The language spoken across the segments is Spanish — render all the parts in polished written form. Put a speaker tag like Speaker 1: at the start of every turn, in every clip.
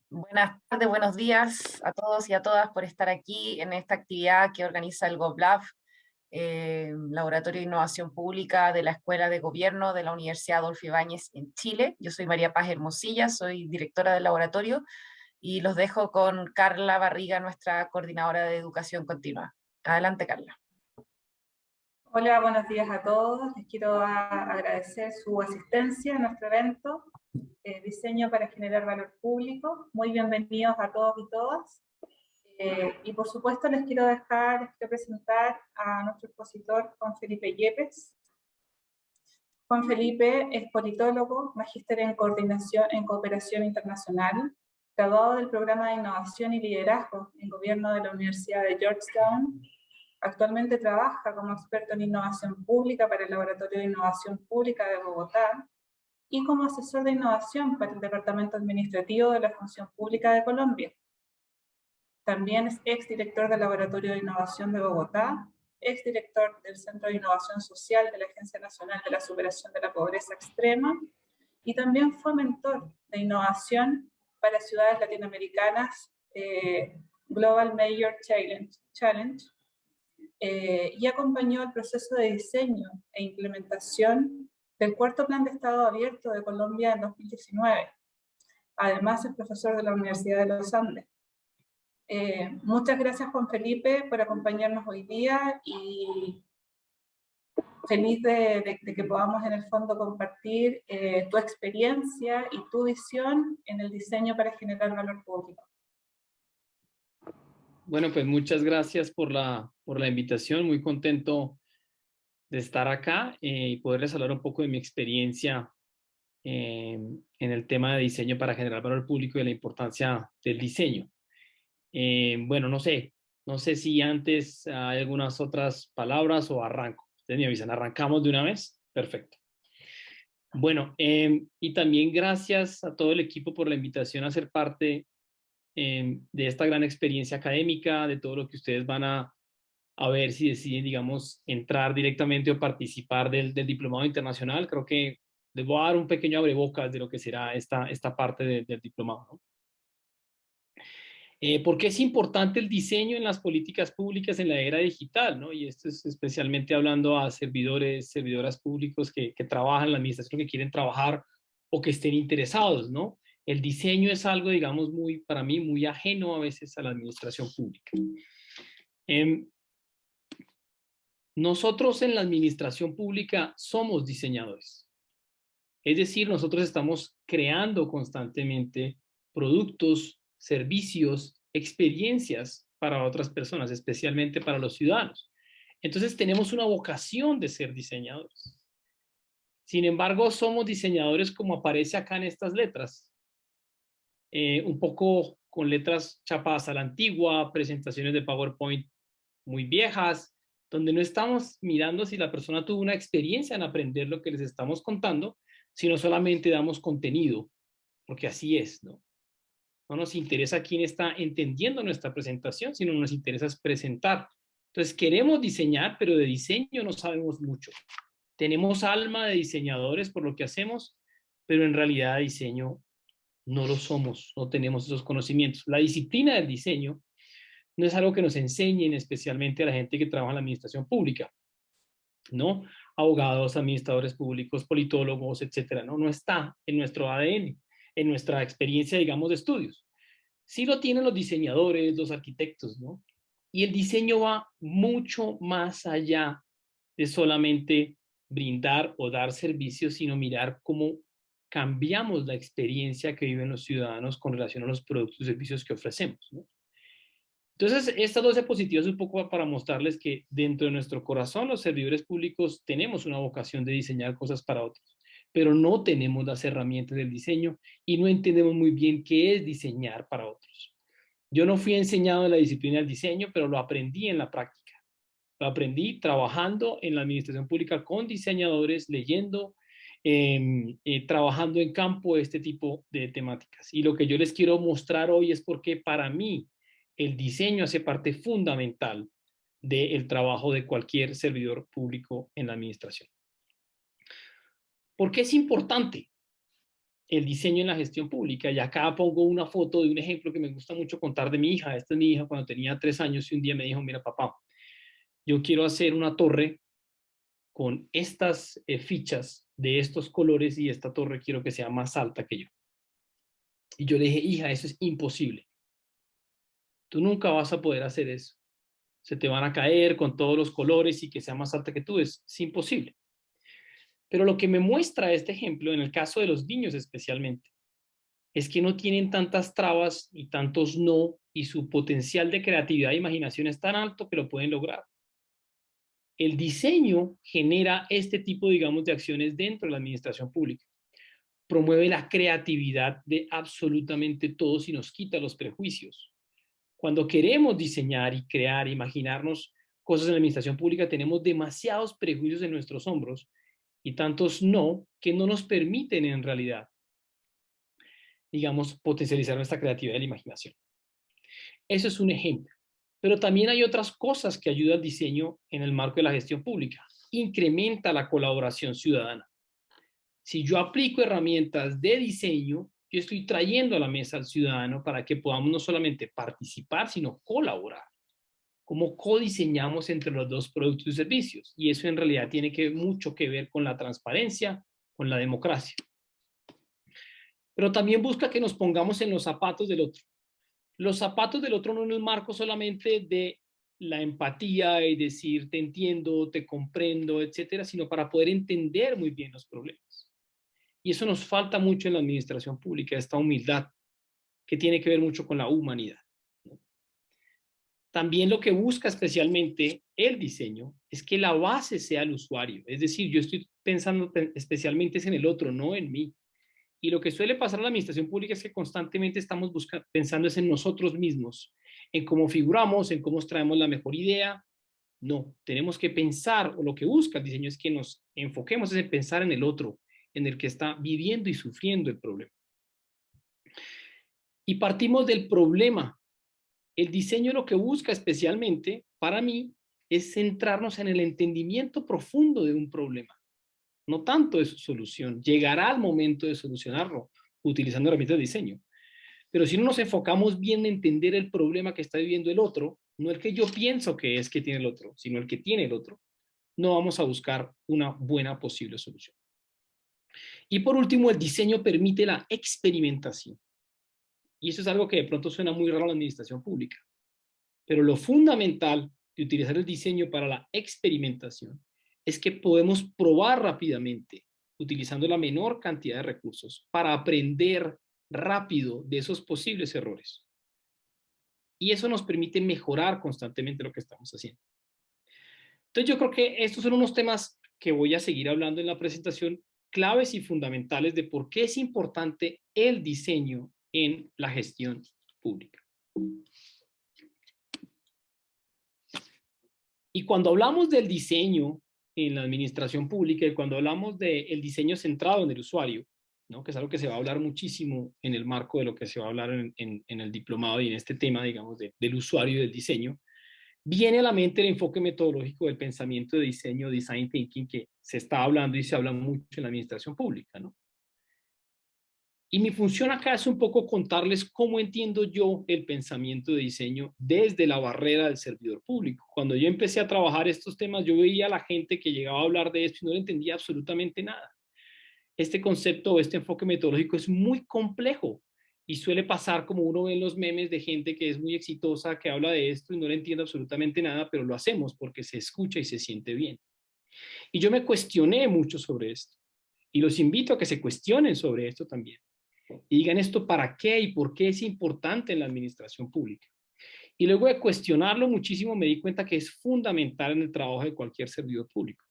Speaker 1: Buenas tardes, buenos días a todos y a todas por estar aquí en esta actividad que organiza el GovLab, Laboratorio de Innovación Pública de la Escuela de Gobierno de la Universidad Adolfo Ibáñez en Chile. Yo soy María Paz Hermosilla, soy directora del laboratorio y los dejo con Carla Barriga, nuestra coordinadora de educación continua. Adelante, Carla.
Speaker 2: Hola, buenos días a todos. Les quiero agradecer su asistencia a nuestro evento, Diseño para Generar Valor Público. Muy bienvenidos a todos y todas. Y por supuesto les quiero presentar a nuestro expositor Juan Felipe Yepes. Juan Felipe es politólogo, magíster en cooperación internacional, graduado del programa de innovación y liderazgo en gobierno de la Universidad de Georgetown. Actualmente trabaja como experto en innovación pública para el Laboratorio de Innovación Pública de Bogotá y como asesor de innovación para el Departamento Administrativo de la Función Pública de Colombia. También es exdirector del Laboratorio de Innovación de Bogotá, exdirector del Centro de Innovación Social de la Agencia Nacional de la Superación de la Pobreza Extrema y también fue mentor de innovación para ciudades latinoamericanas Global Mayor Challenge, y acompañó el proceso de diseño e implementación del cuarto Plan de Estado Abierto de Colombia en 2019. Además es profesor de la Universidad de los Andes. Muchas gracias, Juan Felipe, por acompañarnos hoy día y feliz de que podamos en el fondo compartir tu experiencia y tu visión en el diseño para generar valor público.
Speaker 3: Bueno, pues muchas gracias por la invitación. Muy contento de estar acá y poderles hablar un poco de mi experiencia en el tema de diseño para generar valor público y de la importancia del diseño. Bueno, no sé si antes hay algunas otras palabras o arranco. Ustedes me avisan, ¿arrancamos de una vez? Perfecto. Bueno, y también gracias a todo el equipo por la invitación a ser parte de esta gran experiencia académica, de todo lo que ustedes van a ver si deciden, digamos, entrar directamente o participar del diplomado internacional. Creo que les voy a dar un pequeño abrebocas de lo que será esta parte del diplomado, ¿no? ¿Por qué es importante el diseño en las políticas públicas en la era digital, ¿no? Y esto es especialmente hablando a servidoras públicos que trabajan en la administración, que quieren trabajar o que estén interesados, ¿no? El diseño es algo, digamos, para mí, muy ajeno a veces a la administración pública. Nosotros en la administración pública somos diseñadores. Es decir, nosotros estamos creando constantemente productos, servicios, experiencias para otras personas, especialmente para los ciudadanos. Entonces tenemos una vocación de ser diseñadores. Sin embargo, somos diseñadores como aparece acá en estas letras. Un poco con letras chapadas a la antigua, presentaciones de PowerPoint muy viejas, donde no estamos mirando si la persona tuvo una experiencia en aprender lo que les estamos contando, sino solamente damos contenido, porque así es, ¿no? No nos interesa quién está entendiendo nuestra presentación, sino nos interesa presentar. Entonces queremos diseñar, pero de diseño no sabemos mucho. Tenemos alma de diseñadores por lo que hacemos, pero en realidad de diseño no lo somos, no tenemos esos conocimientos. La disciplina del diseño no es algo que nos enseñen especialmente a la gente que trabaja en la administración pública, ¿no? Abogados, administradores públicos, politólogos, etcétera, ¿no? No está en nuestro ADN, en nuestra experiencia, digamos, de estudios. Sí lo tienen los diseñadores, los arquitectos, ¿no? Y el diseño va mucho más allá de solamente brindar o dar servicios, sino mirar cómo cambiamos la experiencia que viven los ciudadanos con relación a los productos y servicios que ofrecemos, ¿no? Entonces, estas dos diapositivas es un poco para mostrarles que dentro de nuestro corazón los servidores públicos tenemos una vocación de diseñar cosas para otros, pero no tenemos las herramientas del diseño y no entendemos muy bien qué es diseñar para otros. Yo no fui enseñado en la disciplina del diseño, pero lo aprendí en la práctica. Lo aprendí trabajando en la administración pública con diseñadores, leyendo, trabajando en campo este tipo de temáticas. Y lo que yo les quiero mostrar hoy es porque para mí el diseño hace parte fundamental del trabajo de cualquier servidor público en la administración. ¿Por qué es importante? el diseño en la gestión pública. Y acá pongo una foto de un ejemplo que me gusta mucho contar de mi hija. Esta es mi hija cuando tenía 3 años y un día me dijo, mira papá, yo quiero hacer una torre con estas fichas de estos colores y esta torre quiero que sea más alta que yo. Y yo le dije, hija, eso es imposible. Tú nunca vas a poder hacer eso. Se te van a caer con todos los colores y que sea más alta que tú. Es imposible. Pero lo que me muestra este ejemplo, en el caso de los niños especialmente, es que no tienen tantas trabas y tantos no, y su potencial de creatividad e imaginación es tan alto que lo pueden lograr. El diseño genera este tipo, digamos, de acciones dentro de la administración pública. Promueve la creatividad de absolutamente todos y nos quita los prejuicios. Cuando queremos diseñar y crear, imaginarnos cosas en la administración pública, tenemos demasiados prejuicios en nuestros hombros y tantos no, que no nos permiten en realidad, digamos, potencializar nuestra creatividad y la imaginación. Eso es un ejemplo. Pero también hay otras cosas que ayudan al diseño en el marco de la gestión pública. Incrementa la colaboración ciudadana. Si yo aplico herramientas de diseño, yo estoy trayendo a la mesa al ciudadano para que podamos no solamente participar, sino colaborar. Cómo codiseñamos entre los dos productos y servicios. Y eso en realidad tiene mucho que ver con la transparencia, con la democracia. Pero también busca que nos pongamos en los zapatos del otro. Los zapatos del otro no en el marco solamente de la empatía y decir te entiendo, te comprendo, etcétera, sino para poder entender muy bien los problemas. Y eso nos falta mucho en la administración pública, esta humildad que tiene que ver mucho con la humanidad, ¿no? También lo que busca especialmente el diseño es que la base sea el usuario. Es decir, yo estoy pensando especialmente en el otro, no en mí. Y lo que suele pasar en la administración pública es que constantemente estamos pensando en nosotros mismos, en cómo figuramos, en cómo traemos la mejor idea. No, tenemos que pensar, o lo que busca el diseño es que nos enfoquemos en pensar en el otro, en el que está viviendo y sufriendo el problema. Y partimos del problema. El diseño lo que busca especialmente, para mí, es centrarnos en el entendimiento profundo de un problema, no tanto de su solución. Llegará el momento de solucionarlo utilizando herramientas de diseño. Pero si no nos enfocamos bien en entender el problema que está viviendo el otro, no el que yo pienso que es que tiene el otro, sino el que tiene el otro, no vamos a buscar una buena posible solución. Y por último, el diseño permite la experimentación. Y eso es algo que de pronto suena muy raro a la administración pública. Pero lo fundamental de utilizar el diseño para la experimentación es que podemos probar rápidamente, utilizando la menor cantidad de recursos, para aprender rápido de esos posibles errores. Y eso nos permite mejorar constantemente lo que estamos haciendo. Entonces yo creo que estos son unos temas que voy a seguir hablando en la presentación, claves y fundamentales de por qué es importante el diseño en la gestión pública. Y cuando hablamos del diseño en la administración pública y cuando hablamos del diseño centrado en el usuario, ¿no? Que es algo que se va a hablar muchísimo en el marco de lo que se va a hablar en el diplomado y en este tema, digamos, del usuario y del diseño, viene a la mente el enfoque metodológico del pensamiento de diseño, design thinking, que se está hablando y se habla mucho en la administración pública, ¿no? Y mi función acá es un poco contarles cómo entiendo yo el pensamiento de diseño desde la barrera del servidor público. Cuando yo empecé a trabajar estos temas, yo veía a la gente que llegaba a hablar de esto y no le entendía absolutamente nada. Este concepto o este enfoque metodológico es muy complejo y suele pasar como uno ve en los memes de gente que es muy exitosa, que habla de esto y no le entiende absolutamente nada, pero lo hacemos porque se escucha y se siente bien. Y yo me cuestioné mucho sobre esto y los invito a que se cuestionen sobre esto también. Y digan esto para qué y por qué es importante en la administración pública. Y luego de cuestionarlo muchísimo me di cuenta que es fundamental en el trabajo de cualquier servidor público.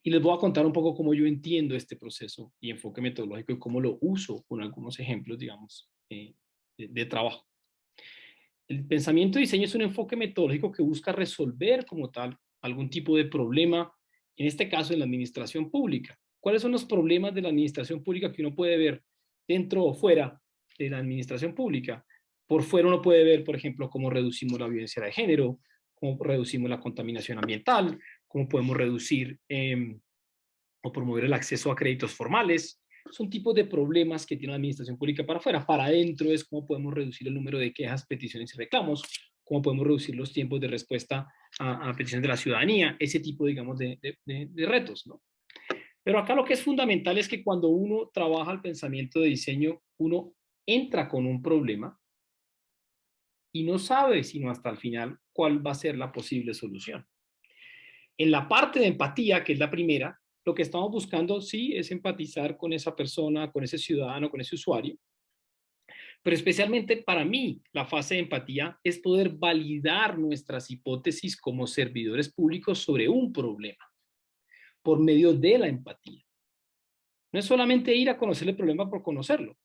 Speaker 3: Y les voy a contar un poco cómo yo entiendo este proceso y enfoque metodológico y cómo lo uso con algunos ejemplos, digamos, de trabajo. El pensamiento de diseño es un enfoque metodológico que busca resolver como tal algún tipo de problema, en este caso en la administración pública. ¿Cuáles son los problemas de la administración pública que uno puede ver dentro o fuera de la administración pública? Por fuera uno puede ver, por ejemplo, cómo reducimos la violencia de género, cómo reducimos la contaminación ambiental, cómo podemos reducir o promover el acceso a créditos formales, son tipos de problemas que tiene la administración pública para afuera. Para adentro es cómo podemos reducir el número de quejas, peticiones y reclamos, cómo podemos reducir los tiempos de respuesta a peticiones de la ciudadanía, ese tipo, digamos, de retos, ¿no? Pero acá lo que es fundamental es que cuando uno trabaja el pensamiento de diseño, uno entra con un problema y no sabe sino hasta el final cuál va a ser la posible solución. En la parte de empatía, que es la primera, lo que estamos buscando sí es empatizar con esa persona, con ese ciudadano, con ese usuario. Pero especialmente para mí, la fase de empatía es poder validar nuestras hipótesis como servidores públicos sobre un problema por medio de la empatía. No es solamente ir a conocer el problema por conocerlo,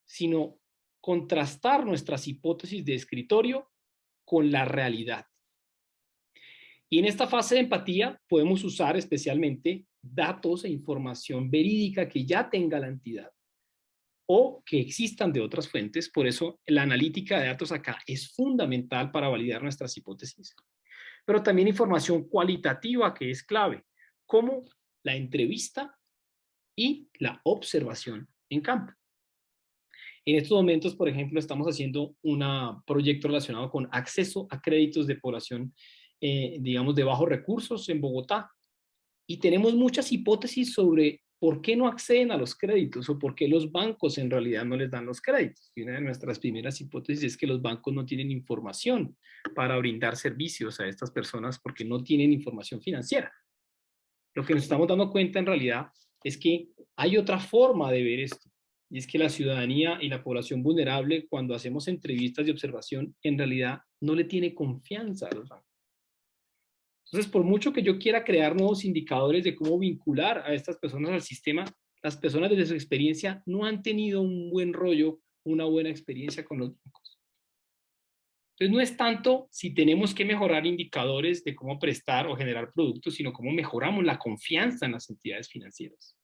Speaker 3: sino contrastar nuestras hipótesis de escritorio con la realidad. Y en esta fase de empatía podemos usar especialmente datos e información verídica que ya tenga la entidad o que existan de otras fuentes. Por eso la analítica de datos acá es fundamental para validar nuestras hipótesis. Pero también información cualitativa que es clave, como la entrevista y la observación en campo. En estos momentos, por ejemplo, estamos haciendo un proyecto relacionado con acceso a créditos de población, digamos, de bajos recursos en Bogotá. Y tenemos muchas hipótesis sobre por qué no acceden a los créditos o por qué los bancos en realidad no les dan los créditos. Y una de nuestras primeras hipótesis es que los bancos no tienen información para brindar servicios a estas personas porque no tienen información financiera. Lo que nos estamos dando cuenta en realidad es que hay otra forma de ver esto. Y es que la ciudadanía y la población vulnerable, cuando hacemos entrevistas de observación, en realidad no le tiene confianza a los bancos. Entonces, por mucho que yo quiera crear nuevos indicadores de cómo vincular a estas personas al sistema, las personas desde su experiencia no han tenido un buen rollo, una buena experiencia con los bancos. Entonces, no es tanto si tenemos que mejorar indicadores de cómo prestar o generar productos, sino cómo mejoramos la confianza en las entidades financieras.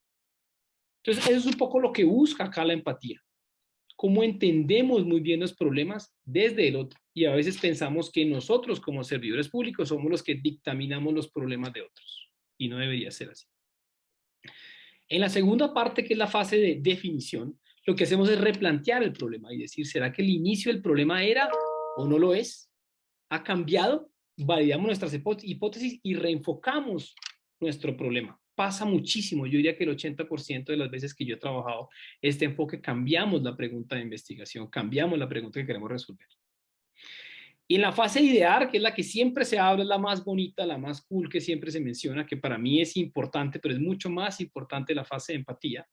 Speaker 3: Entonces, eso es un poco lo que busca acá la empatía. Cómo entendemos muy bien los problemas desde el otro. Y a veces pensamos que nosotros como servidores públicos somos los que dictaminamos los problemas de otros. Y no debería ser así. En la segunda parte, que es la fase de definición, lo que hacemos es replantear el problema y decir, ¿será que el inicio del problema era o no lo es? ¿Ha cambiado? Validamos nuestras hipótesis y reenfocamos nuestro problema. Pasa muchísimo. Yo diría que el 80% de las veces que yo he trabajado este enfoque, cambiamos la pregunta de investigación, cambiamos la pregunta que queremos resolver. Y en la fase de idear, que es la que siempre se habla, es la más bonita, la más cool, que siempre se menciona, que para mí es importante, pero es mucho más importante la fase de empatía,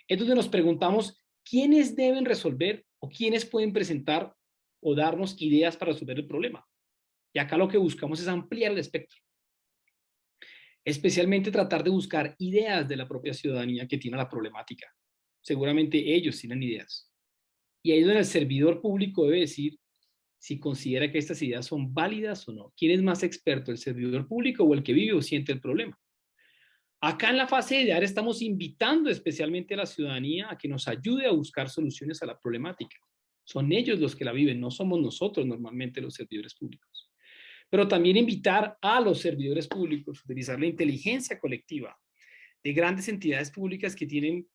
Speaker 3: es donde nos preguntamos quiénes deben resolver o quiénes pueden presentar o darnos ideas para resolver el problema. Y acá lo que buscamos es ampliar el espectro. Especialmente tratar de buscar ideas de la propia ciudadanía que tiene la problemática. Seguramente ellos tienen ideas. Y ahí es donde el servidor público debe decir si considera que estas ideas son válidas o no. ¿Quién es más experto, el servidor público o el que vive o siente el problema? Acá en la fase de idear estamos invitando especialmente a la ciudadanía a que nos ayude a buscar soluciones a la problemática. Son ellos los que la viven, no somos nosotros normalmente los servidores públicos. Pero también invitar a los servidores públicos a utilizar la inteligencia colectiva de grandes entidades públicas que tienen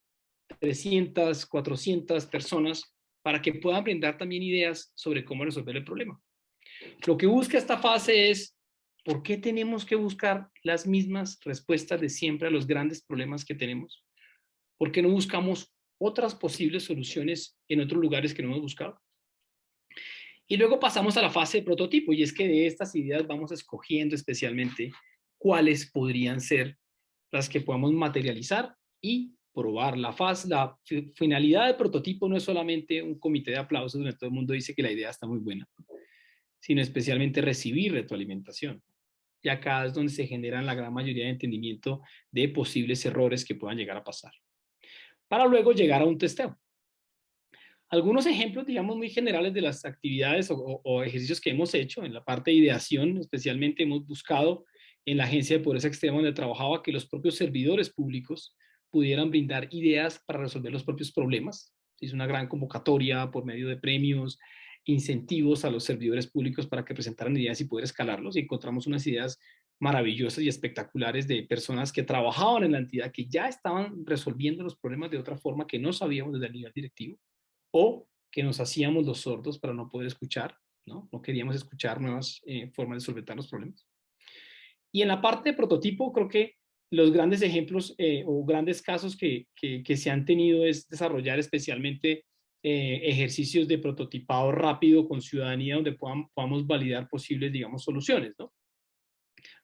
Speaker 3: 300, 400 personas para que puedan brindar también ideas sobre cómo resolver el problema. Lo que busca esta fase es ¿por qué tenemos que buscar las mismas respuestas de siempre a los grandes problemas que tenemos? ¿Por qué no buscamos otras posibles soluciones en otros lugares que no hemos buscado? Y luego pasamos a la fase de prototipo, y es que de estas ideas vamos escogiendo especialmente cuáles podrían ser las que podamos materializar y probar. La finalidad del prototipo no es solamente un comité de aplausos donde todo el mundo dice que la idea está muy buena, sino especialmente recibir retroalimentación. Y acá es donde se generan la gran mayoría de entendimiento de posibles errores que puedan llegar a pasar, para luego llegar a un testeo. Algunos ejemplos, digamos, muy generales de las actividades o ejercicios que hemos hecho en la parte de ideación, especialmente hemos buscado en la Agencia de Pobreza Extrema donde trabajaba que los propios servidores públicos pudieran brindar ideas para resolver los propios problemas. Se hizo una gran convocatoria por medio de premios, incentivos a los servidores públicos para que presentaran ideas y poder escalarlos, y encontramos unas ideas maravillosas y espectaculares de personas que trabajaban en la entidad, que ya estaban resolviendo los problemas de otra forma que no sabíamos desde el nivel directivo, o que nos hacíamos los sordos para no poder escuchar, ¿no? No queríamos escuchar nuevas formas de solventar los problemas. Y en la parte de prototipo, creo que los grandes ejemplos o grandes casos que se han tenido es desarrollar especialmente ejercicios de prototipado rápido con ciudadanía donde podamos validar posibles, digamos, soluciones, ¿no?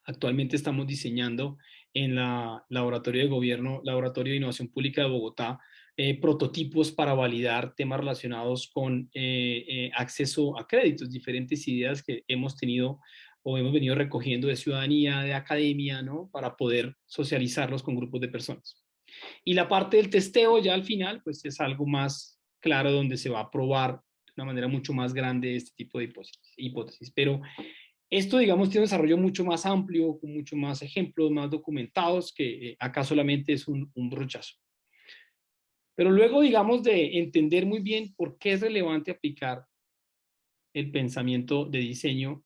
Speaker 3: Actualmente estamos diseñando en la Laboratorio de Gobierno, Laboratorio de Innovación Pública de Bogotá, prototipos para validar temas relacionados con acceso a créditos, diferentes ideas que hemos tenido o hemos venido recogiendo de ciudadanía, de academia, ¿no? Para poder socializarlos con grupos de personas. Y la parte del testeo ya al final, pues es algo más claro donde se va a probar de una manera mucho más grande este tipo de hipótesis. Pero esto, digamos, tiene un desarrollo mucho más amplio, con mucho más ejemplos, más documentados, que acá solamente es un brochazo. Pero luego, digamos, de entender muy bien por qué es relevante aplicar el pensamiento de diseño,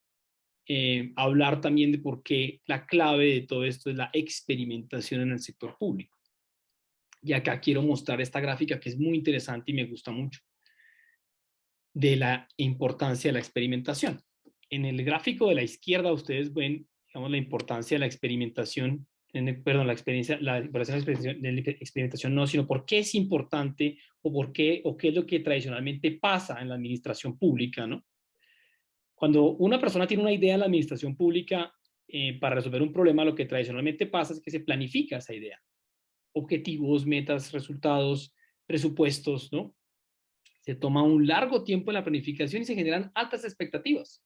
Speaker 3: hablar también de por qué la clave de todo esto es la experimentación en el sector público. Y acá quiero mostrar esta gráfica que es muy interesante y me gusta mucho, de la importancia de la experimentación. En el gráfico de la izquierda ustedes ven, digamos, la importancia de la experimentación, perdón, la experimentación no, sino por qué es importante o por qué o qué es lo que tradicionalmente pasa en la administración pública, ¿no? Cuando una persona tiene una idea en la administración pública para resolver un problema, lo que tradicionalmente pasa es que se planifica esa idea. Objetivos, metas, resultados, presupuestos, ¿no? Se toma un largo tiempo en la planificación y se generan altas expectativas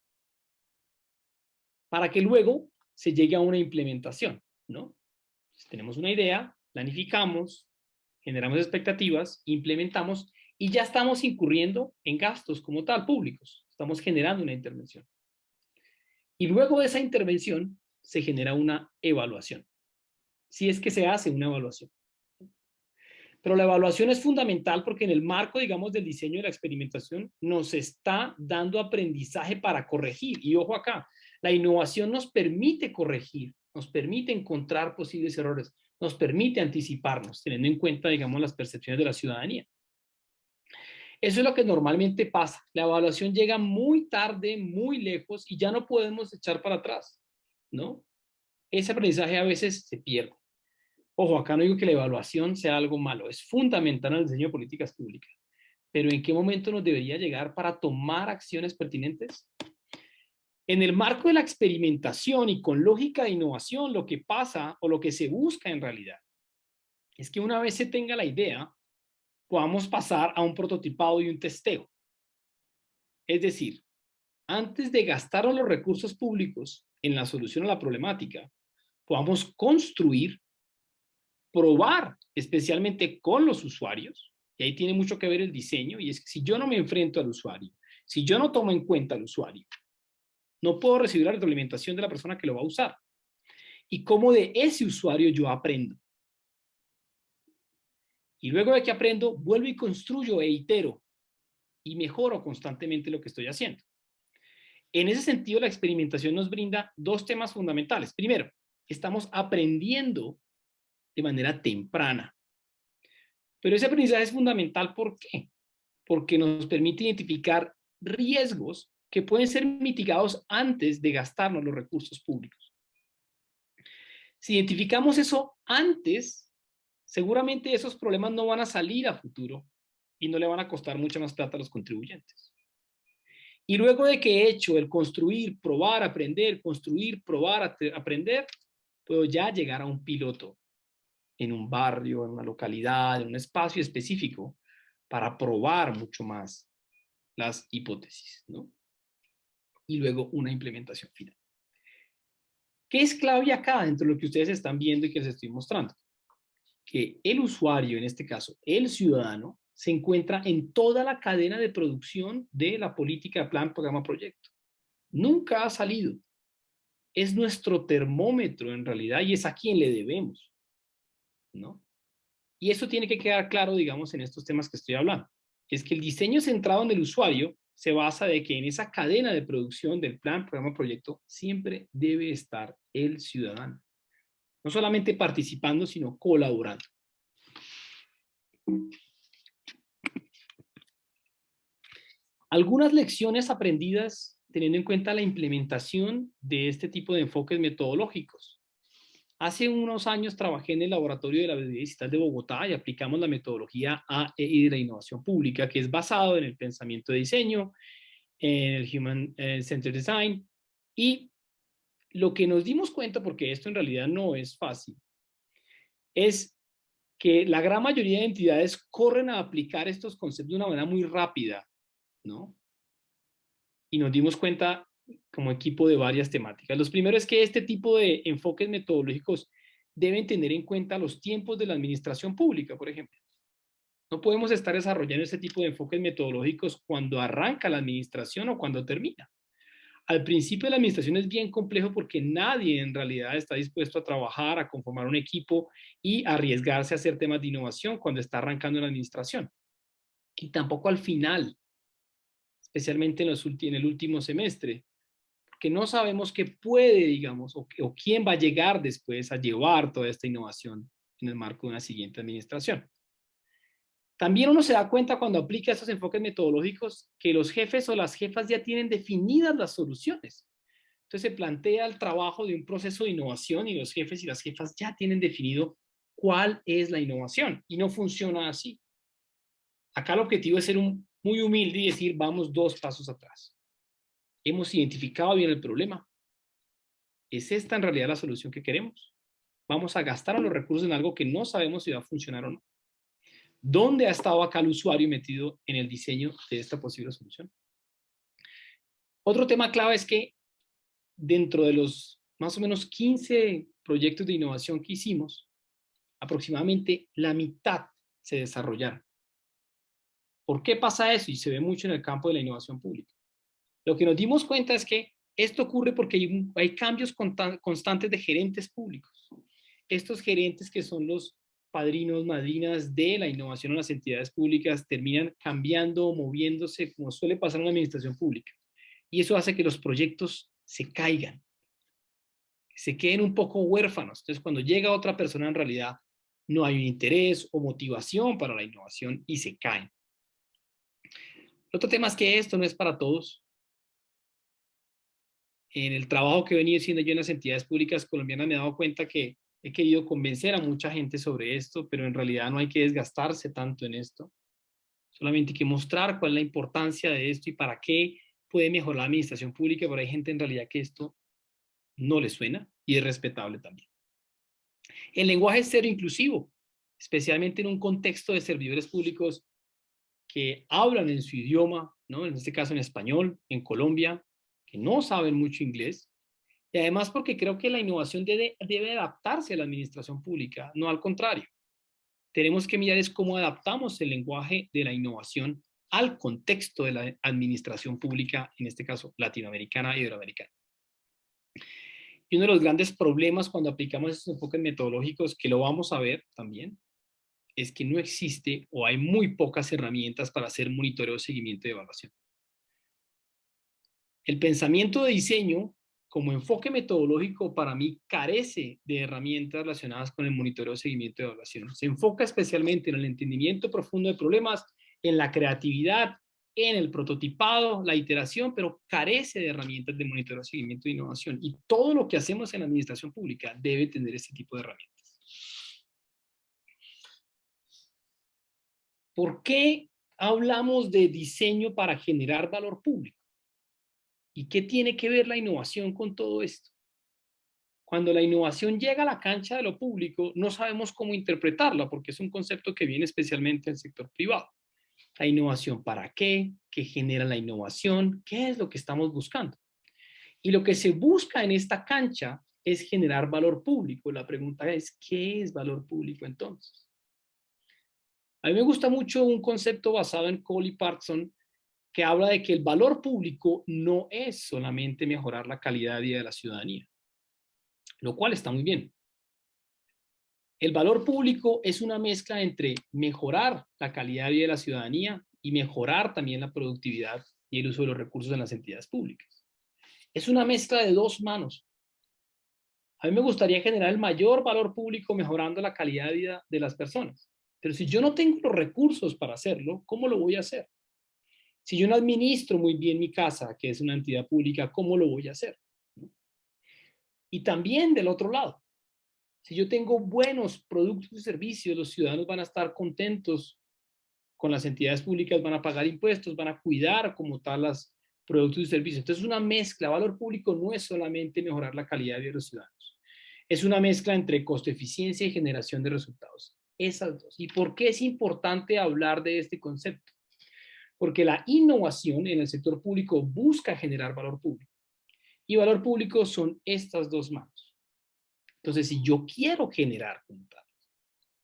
Speaker 3: para que luego se llegue a una implementación, ¿no? Entonces, tenemos una idea, planificamos, generamos expectativas, implementamos y ya estamos incurriendo en gastos como tal públicos. Estamos generando una intervención. Y luego de esa intervención se genera una evaluación. Si es que se hace una evaluación. Pero la evaluación es fundamental porque en el marco, digamos, del diseño de la experimentación nos está dando aprendizaje para corregir. Y ojo acá, la innovación nos permite corregir, nos permite encontrar posibles errores, nos permite anticiparnos, teniendo en cuenta, digamos, las percepciones de la ciudadanía. Eso es lo que normalmente pasa. La evaluación llega muy tarde, muy lejos y ya no podemos echar para atrás, ¿no? Ese aprendizaje a veces se pierde. Ojo, acá no digo que la evaluación sea algo malo, es fundamental en el diseño de políticas públicas, pero ¿en qué momento nos debería llegar para tomar acciones pertinentes? En el marco de la experimentación y con lógica de innovación, lo que pasa o lo que se busca en realidad es que una vez se tenga la idea, podamos pasar a un prototipado y un testeo. Es decir, antes de gastar los recursos públicos en la solución a la problemática, podamos construir, probar, especialmente con los usuarios, y ahí tiene mucho que ver el diseño, y es que si yo no me enfrento al usuario, si yo no tomo en cuenta al usuario, no puedo recibir la retroalimentación de la persona que lo va a usar. Y cómo de ese usuario yo aprendo. Y luego de que aprendo, vuelvo y construyo e itero y mejoro constantemente lo que estoy haciendo. En ese sentido, la experimentación nos brinda dos temas fundamentales. Primero, estamos aprendiendo de manera temprana. Pero ese aprendizaje es fundamental, ¿por qué? Porque nos permite identificar riesgos que pueden ser mitigados antes de gastarnos los recursos públicos. Si identificamos eso antes, seguramente esos problemas no van a salir a futuro y no le van a costar mucha más plata a los contribuyentes. Y luego de que he hecho el construir, probar, aprender, construir, probar, aprender, puedo ya llegar a un piloto en un barrio, en una localidad, en un espacio específico para probar mucho más las hipótesis, ¿no? Y luego una implementación final. ¿Qué es clave acá dentro de lo que ustedes están viendo y que les estoy mostrando? Que el usuario, en este caso, el ciudadano, se encuentra en toda la cadena de producción de la política, plan, programa, proyecto. Nunca ha salido. Es nuestro termómetro en realidad y es a quien le debemos, ¿no? Y eso tiene que quedar claro, digamos, en estos temas que estoy hablando. Es que el diseño centrado en el usuario se basa de que en esa cadena de producción del plan, programa, proyecto, siempre debe estar el ciudadano. No solamente participando, sino colaborando. Algunas lecciones aprendidas teniendo en cuenta la implementación de este tipo de enfoques metodológicos. Hace unos años trabajé en el laboratorio de la Universidad de Bogotá y aplicamos la metodología AEI de la innovación pública, que es basado en el pensamiento de diseño, en el Human Centered Design, y lo que nos dimos cuenta, porque esto en realidad no es fácil, es que la gran mayoría de entidades corren a aplicar estos conceptos de una manera muy rápida, ¿no? Y nos dimos cuenta como equipo de varias temáticas. Los primeros es que este tipo de enfoques metodológicos deben tener en cuenta los tiempos de la administración pública, por ejemplo. No podemos estar desarrollando este tipo de enfoques metodológicos cuando arranca la administración o cuando termina. Al principio de la administración es bien complejo porque nadie en realidad está dispuesto a trabajar, a conformar un equipo y arriesgarse a hacer temas de innovación cuando está arrancando la administración. Y tampoco al final, especialmente en el último semestre, porque no sabemos qué puede, digamos, o quién va a llegar después a llevar toda esta innovación en el marco de una siguiente administración. También uno se da cuenta cuando aplica estos enfoques metodológicos que los jefes o las jefas ya tienen definidas las soluciones. Entonces se plantea el trabajo de un proceso de innovación y los jefes y las jefas ya tienen definido cuál es la innovación y no funciona así. Acá el objetivo es ser muy humilde y decir vamos 2 pasos atrás. Hemos identificado bien el problema. ¿Es esta en realidad la solución que queremos? Vamos a gastar los recursos en algo que no sabemos si va a funcionar o no. ¿Dónde ha estado acá el usuario metido en el diseño de esta posible solución? Otro tema clave es que dentro de los más o menos 15 proyectos de innovación que hicimos, aproximadamente la mitad se desarrollaron. ¿Por qué pasa eso? Y se ve mucho en el campo de la innovación pública. Lo que nos dimos cuenta es que esto ocurre porque hay cambios constantes de gerentes públicos. Estos gerentes que son los padrinos, madrinas de la innovación en las entidades públicas terminan cambiando, moviéndose, como suele pasar en la administración pública. Y eso hace que los proyectos se caigan, se queden un poco huérfanos. Entonces, cuando llega otra persona, en realidad no hay un interés o motivación para la innovación y se caen. Otro tema es que esto no es para todos. En el trabajo que he venido haciendo yo en las entidades públicas colombianas me he dado cuenta que he querido convencer a mucha gente sobre esto, pero en realidad no hay que desgastarse tanto en esto. Solamente hay que mostrar cuál es la importancia de esto y para qué puede mejorar la administración pública, pero hay gente en realidad que esto no le suena y es respetable también. El lenguaje es cero inclusivo, especialmente en un contexto de servidores públicos que hablan en su idioma, ¿no? En este caso en español, en Colombia, que no saben mucho inglés. Y además porque creo que la innovación debe adaptarse a la administración pública, no al contrario. Tenemos que mirar es cómo adaptamos el lenguaje de la innovación al contexto de la administración pública, en este caso latinoamericana y iberoamericana. Y uno de los grandes problemas cuando aplicamos estos enfoques metodológicos, que lo vamos a ver también, es que no existe o hay muy pocas herramientas para hacer monitoreo, seguimiento y evaluación. El pensamiento de diseño como enfoque metodológico para mí carece de herramientas relacionadas con el monitoreo, seguimiento y evaluación. Se enfoca especialmente en el entendimiento profundo de problemas, en la creatividad, en el prototipado, la iteración, pero carece de herramientas de monitoreo, seguimiento e innovación. Y todo lo que hacemos en la administración pública debe tener este tipo de herramientas. ¿Por qué hablamos de diseño para generar valor público? ¿Y qué tiene que ver la innovación con todo esto? Cuando la innovación llega a la cancha de lo público, no sabemos cómo interpretarla porque es un concepto que viene especialmente del sector privado. ¿La innovación para qué? ¿Qué genera la innovación? ¿Qué es lo que estamos buscando? Y lo que se busca en esta cancha es generar valor público. La pregunta es, ¿qué es valor público entonces? A mí me gusta mucho un concepto basado en Cole y Parkinson que habla de que el valor público no es solamente mejorar la calidad de vida de la ciudadanía, lo cual está muy bien. El valor público es una mezcla entre mejorar la calidad de vida de la ciudadanía y mejorar también la productividad y el uso de los recursos en las entidades públicas. Es una mezcla de dos manos. A mí me gustaría generar el mayor valor público mejorando la calidad de vida de las personas. Pero si yo no tengo los recursos para hacerlo, ¿cómo lo voy a hacer? Si yo no administro muy bien mi casa, que es una entidad pública, ¿cómo lo voy a hacer? Y también del otro lado, si yo tengo buenos productos y servicios, los ciudadanos van a estar contentos con las entidades públicas, van a pagar impuestos, van a cuidar como tal los productos y servicios. Entonces, una mezcla. Valor público no es solamente mejorar la calidad de vida de los ciudadanos. Es una mezcla entre costo-eficiencia y generación de resultados. Esas dos. ¿Y por qué es importante hablar de este concepto? Porque la innovación en el sector público busca generar valor público. Y valor público son estas dos manos. Entonces, si yo quiero generar como tal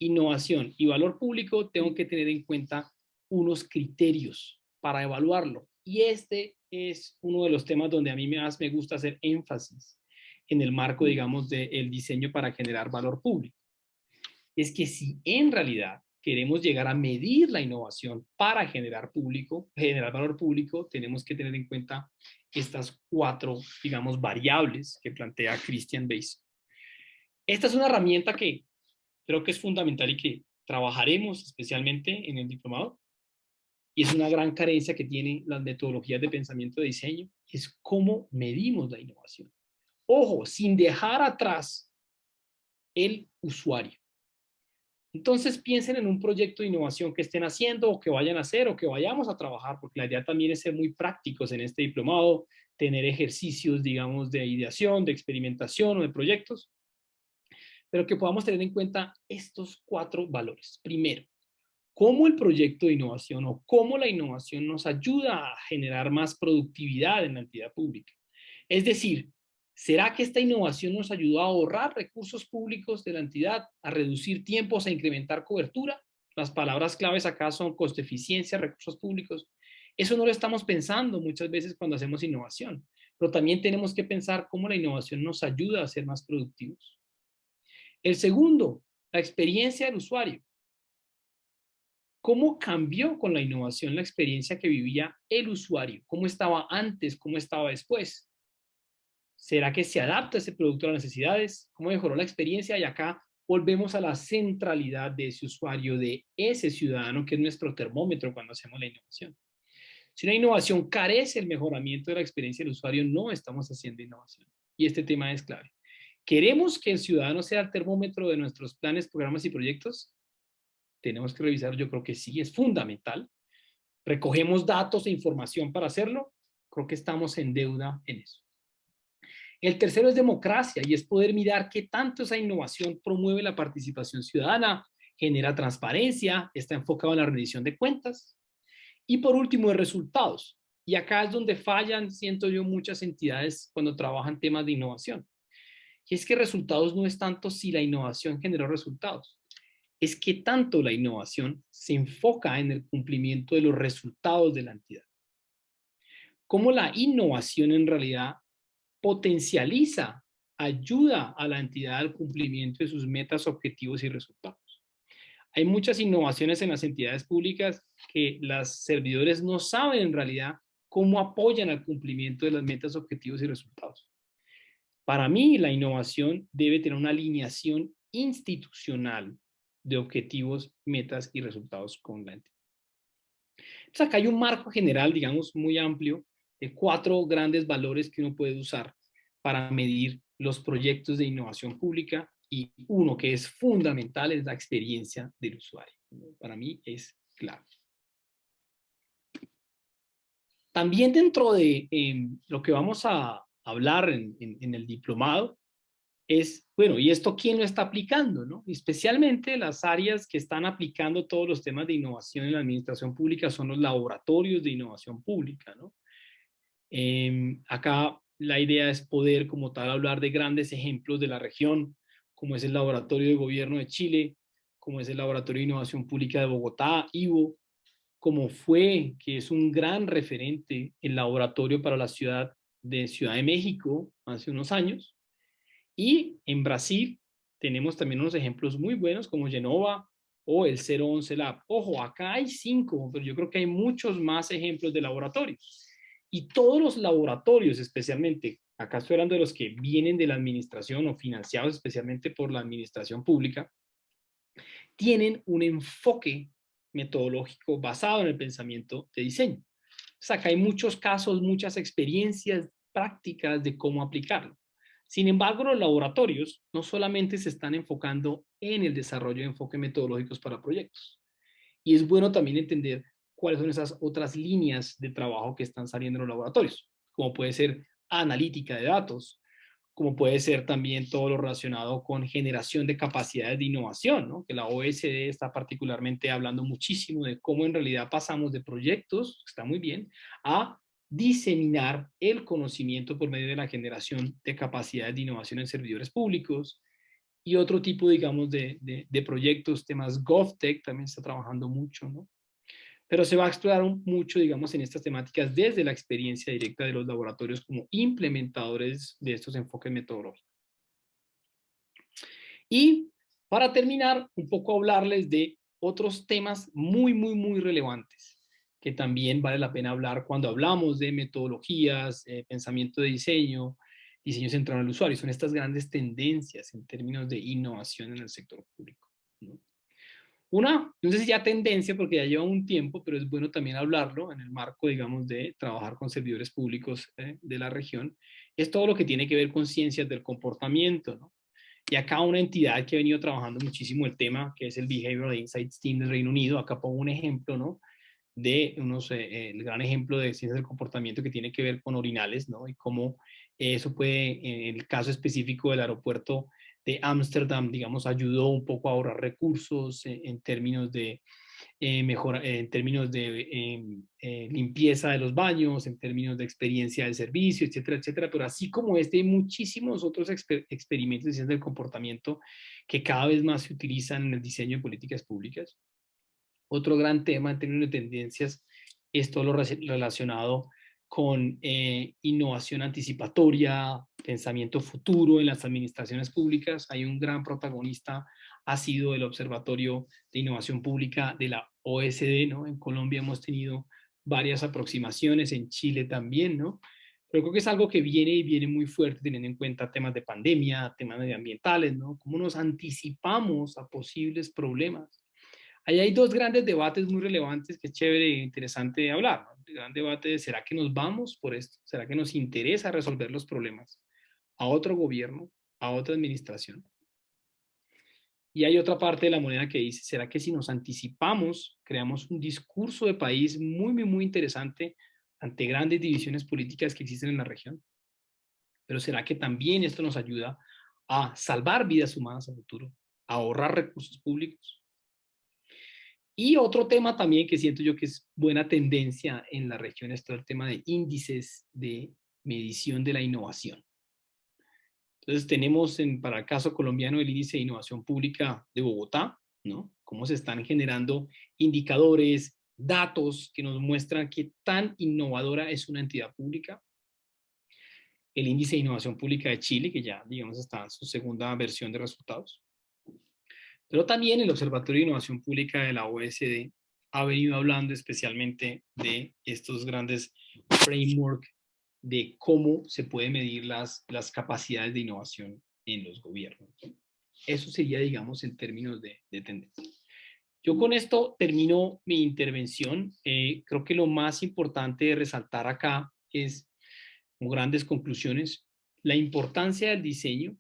Speaker 3: innovación y valor público, tengo que tener en cuenta unos criterios para evaluarlo. Y este es uno de los temas donde a mí más me gusta hacer énfasis en el marco, digamos, del diseño para generar valor público. Es que si en realidad queremos llegar a medir la innovación para generar valor público, tenemos que tener en cuenta estas cuatro, digamos, variables que plantea Christian Weiss. Esta es una herramienta que creo que es fundamental y que trabajaremos especialmente en el diplomado. Y es una gran carencia que tienen las metodologías de pensamiento de diseño, es cómo medimos la innovación. Ojo, sin dejar atrás el usuario. Entonces piensen en un proyecto de innovación que estén haciendo o que vayan a hacer o que vayamos a trabajar, porque la idea también es ser muy prácticos en este diplomado, tener ejercicios, digamos, de ideación, de experimentación o de proyectos, pero que podamos tener en cuenta estos cuatro valores. Primero, cómo el proyecto de innovación o cómo la innovación nos ayuda a generar más productividad en la entidad pública. Es decir, ¿será que esta innovación nos ayudó a ahorrar recursos públicos de la entidad, a reducir tiempos, a incrementar cobertura? Las palabras claves acá son costo eficiencia, recursos públicos. Eso no lo estamos pensando muchas veces cuando hacemos innovación, pero también tenemos que pensar cómo la innovación nos ayuda a ser más productivos. El segundo, la experiencia del usuario. ¿Cómo cambió con la innovación la experiencia que vivía el usuario? ¿Cómo estaba antes? ¿Cómo estaba después? ¿Será que se adapta ese producto a las necesidades? ¿Cómo mejoró la experiencia? Y acá volvemos a la centralidad de ese usuario, de ese ciudadano, que es nuestro termómetro cuando hacemos la innovación. Si una innovación carece del mejoramiento de la experiencia del usuario, no estamos haciendo innovación. Y este tema es clave. ¿Queremos que el ciudadano sea el termómetro de nuestros planes, programas y proyectos? Tenemos que revisar, yo creo que sí, es fundamental. Recogemos datos e información para hacerlo. Creo que estamos en deuda en eso. El tercero es democracia y es poder mirar qué tanto esa innovación promueve la participación ciudadana, genera transparencia, está enfocado en la rendición de cuentas. Y por último, de resultados. Y acá es donde fallan, siento yo, muchas entidades cuando trabajan temas de innovación. Y es que resultados no es tanto si la innovación generó resultados, es que tanto la innovación se enfoca en el cumplimiento de los resultados de la entidad. Cómo la innovación en realidad potencializa, ayuda a la entidad al cumplimiento de sus metas, objetivos y resultados. Hay muchas innovaciones en las entidades públicas que los servidores no saben en realidad cómo apoyan al cumplimiento de las metas, objetivos y resultados. Para mí, la innovación debe tener una alineación institucional de objetivos, metas y resultados con la entidad. Entonces, acá hay un marco general, digamos, muy amplio, de 4 grandes valores que uno puede usar para medir los proyectos de innovación pública, y uno que es fundamental es la experiencia del usuario. Para mí es clave. También dentro de lo que vamos a hablar en el diplomado es, bueno, ¿y esto quién lo está aplicando, no? Especialmente las áreas que están aplicando todos los temas de innovación en la administración pública son los laboratorios de innovación pública, ¿no? Acá la idea es poder, como tal, hablar de grandes ejemplos de la región, como es el Laboratorio de Gobierno de Chile, como es el Laboratorio de Innovación Pública de Bogotá, IVO, como fue, que es un gran referente el laboratorio para la ciudad de Ciudad de México hace unos años. Y en Brasil tenemos también unos ejemplos muy buenos como Genova o el 011 Lab. Ojo, acá hay 5, pero yo creo que hay muchos más ejemplos de laboratorios. Y todos los laboratorios, especialmente, acá estoy hablando de los que vienen de la administración o financiados especialmente por la administración pública, tienen un enfoque metodológico basado en el pensamiento de diseño. O sea, acá hay muchos casos, muchas experiencias prácticas de cómo aplicarlo. Sin embargo, los laboratorios no solamente se están enfocando en el desarrollo de enfoques metodológicos para proyectos. Y es bueno también entender cuáles son esas otras líneas de trabajo que están saliendo en los laboratorios, como puede ser analítica de datos, como puede ser también todo lo relacionado con generación de capacidades de innovación, ¿no? Que la OECD está particularmente hablando muchísimo de cómo en realidad pasamos de proyectos, está muy bien, a diseminar el conocimiento por medio de la generación de capacidades de innovación en servidores públicos y otro tipo, digamos, de proyectos, temas GovTech también está trabajando mucho, ¿no? Pero se va a explorar mucho, digamos, en estas temáticas desde la experiencia directa de los laboratorios como implementadores de estos enfoques metodológicos. Y para terminar, un poco hablarles de otros temas muy relevantes que también vale la pena hablar cuando hablamos de metodologías, pensamiento de diseño, diseño centrado en el usuario. Son estas grandes tendencias en términos de innovación en el sector público, ¿no? Una, no sé si ya tendencia porque ya lleva un tiempo, pero es bueno también hablarlo en el marco, digamos, de trabajar con servidores públicos de la región, es todo lo que tiene que ver con ciencias del comportamiento, ¿no? Y acá una entidad que ha venido trabajando muchísimo el tema, que es el Behavioral Insights Team del Reino Unido, acá pongo un ejemplo, ¿no? De el gran ejemplo de ciencias del comportamiento que tiene que ver con orinales, ¿no? Y cómo eso puede, en el caso específico del aeropuerto de Ámsterdam, digamos, ayudó un poco a ahorrar recursos en términos de en términos de limpieza de los baños, en términos de experiencia del servicio, etcétera, etcétera. Pero así como este, hay muchísimos otros experimentos de ciencias del comportamiento que cada vez más se utilizan en el diseño de políticas públicas. Otro gran tema en términos de tendencias es todo lo relacionado con innovación anticipatoria, pensamiento futuro en las administraciones públicas. Hay un gran protagonista, ha sido el Observatorio de Innovación Pública de la OECD, ¿no? En Colombia hemos tenido varias aproximaciones, en Chile también, ¿no? Pero creo que es algo que viene y viene muy fuerte teniendo en cuenta temas de pandemia, temas medioambientales, ¿no? Cómo nos anticipamos a posibles problemas. Ahí hay dos grandes debates muy relevantes que es chévere e interesante hablar, ¿no? El gran debate de ¿será que nos vamos por esto? ¿Será que nos interesa resolver los problemas a otro gobierno, a otra administración? Y hay otra parte de la moneda que dice, ¿será que si nos anticipamos, creamos un discurso de país muy interesante ante grandes divisiones políticas que existen en la región? Pero ¿será que también esto nos ayuda a salvar vidas humanas a futuro, a ahorrar recursos públicos? Y otro tema también que siento yo que es buena tendencia en la región es todo el tema de índices de medición de la innovación. Entonces tenemos para el caso colombiano el índice de innovación pública de Bogotá, ¿no? Cómo se están generando indicadores, datos que nos muestran qué tan innovadora es una entidad pública. El índice de innovación pública de Chile, que ya, digamos, está en su segunda versión de resultados. Pero también el Observatorio de Innovación Pública de la OECD ha venido hablando especialmente de estos grandes frameworks de cómo se puede medir las capacidades de innovación en los gobiernos. Eso sería, digamos, en términos de tendencia. Yo con esto termino mi intervención. Creo que lo más importante de resaltar acá es, como grandes conclusiones, la importancia del diseño,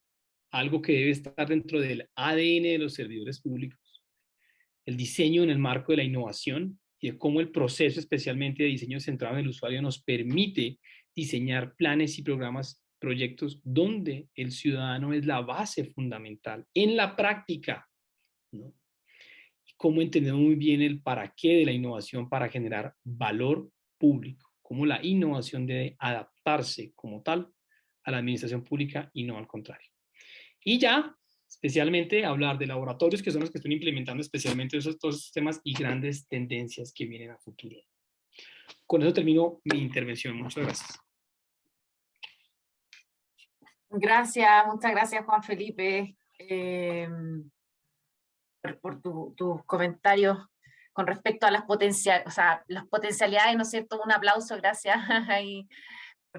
Speaker 3: algo que debe estar dentro del ADN de los servidores públicos, el diseño en el marco de la innovación y de cómo el proceso, especialmente de diseño centrado en el usuario, nos permite diseñar planes y programas, proyectos donde el ciudadano es la base fundamental en la práctica, ¿no? Y cómo entender muy bien el para qué de la innovación para generar valor público, cómo la innovación debe adaptarse como tal a la administración pública y no al contrario. Y ya, especialmente hablar de laboratorios que son los que están implementando especialmente todos esos temas y grandes tendencias que vienen a futuro. Con eso termino mi intervención. Muchas gracias.
Speaker 1: Muchas gracias Juan Felipe por tus comentarios con respecto a las potencialidades, ¿no es cierto? Un aplauso, gracias ahí,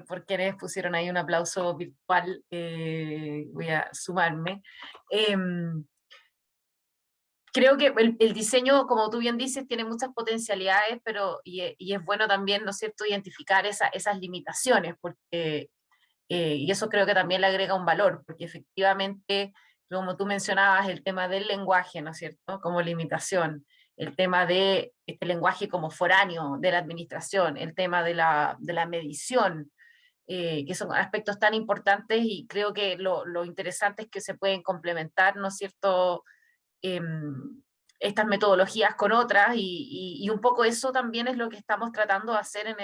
Speaker 1: por quienes pusieron ahí un aplauso virtual, voy a sumarme. Creo que el diseño, como tú bien dices, tiene muchas potencialidades, y es bueno también, ¿no es cierto?, identificar esas limitaciones, porque, y eso creo que también le agrega un valor, porque efectivamente, como tú mencionabas, el tema del lenguaje, ¿no es cierto?, como limitación, el tema de este lenguaje como foráneo de la administración, el tema de la medición, que son aspectos tan importantes, y creo que lo interesante es que se pueden complementar, ¿no es cierto?, estas metodologías con otras, y un poco eso también es lo que estamos tratando de hacer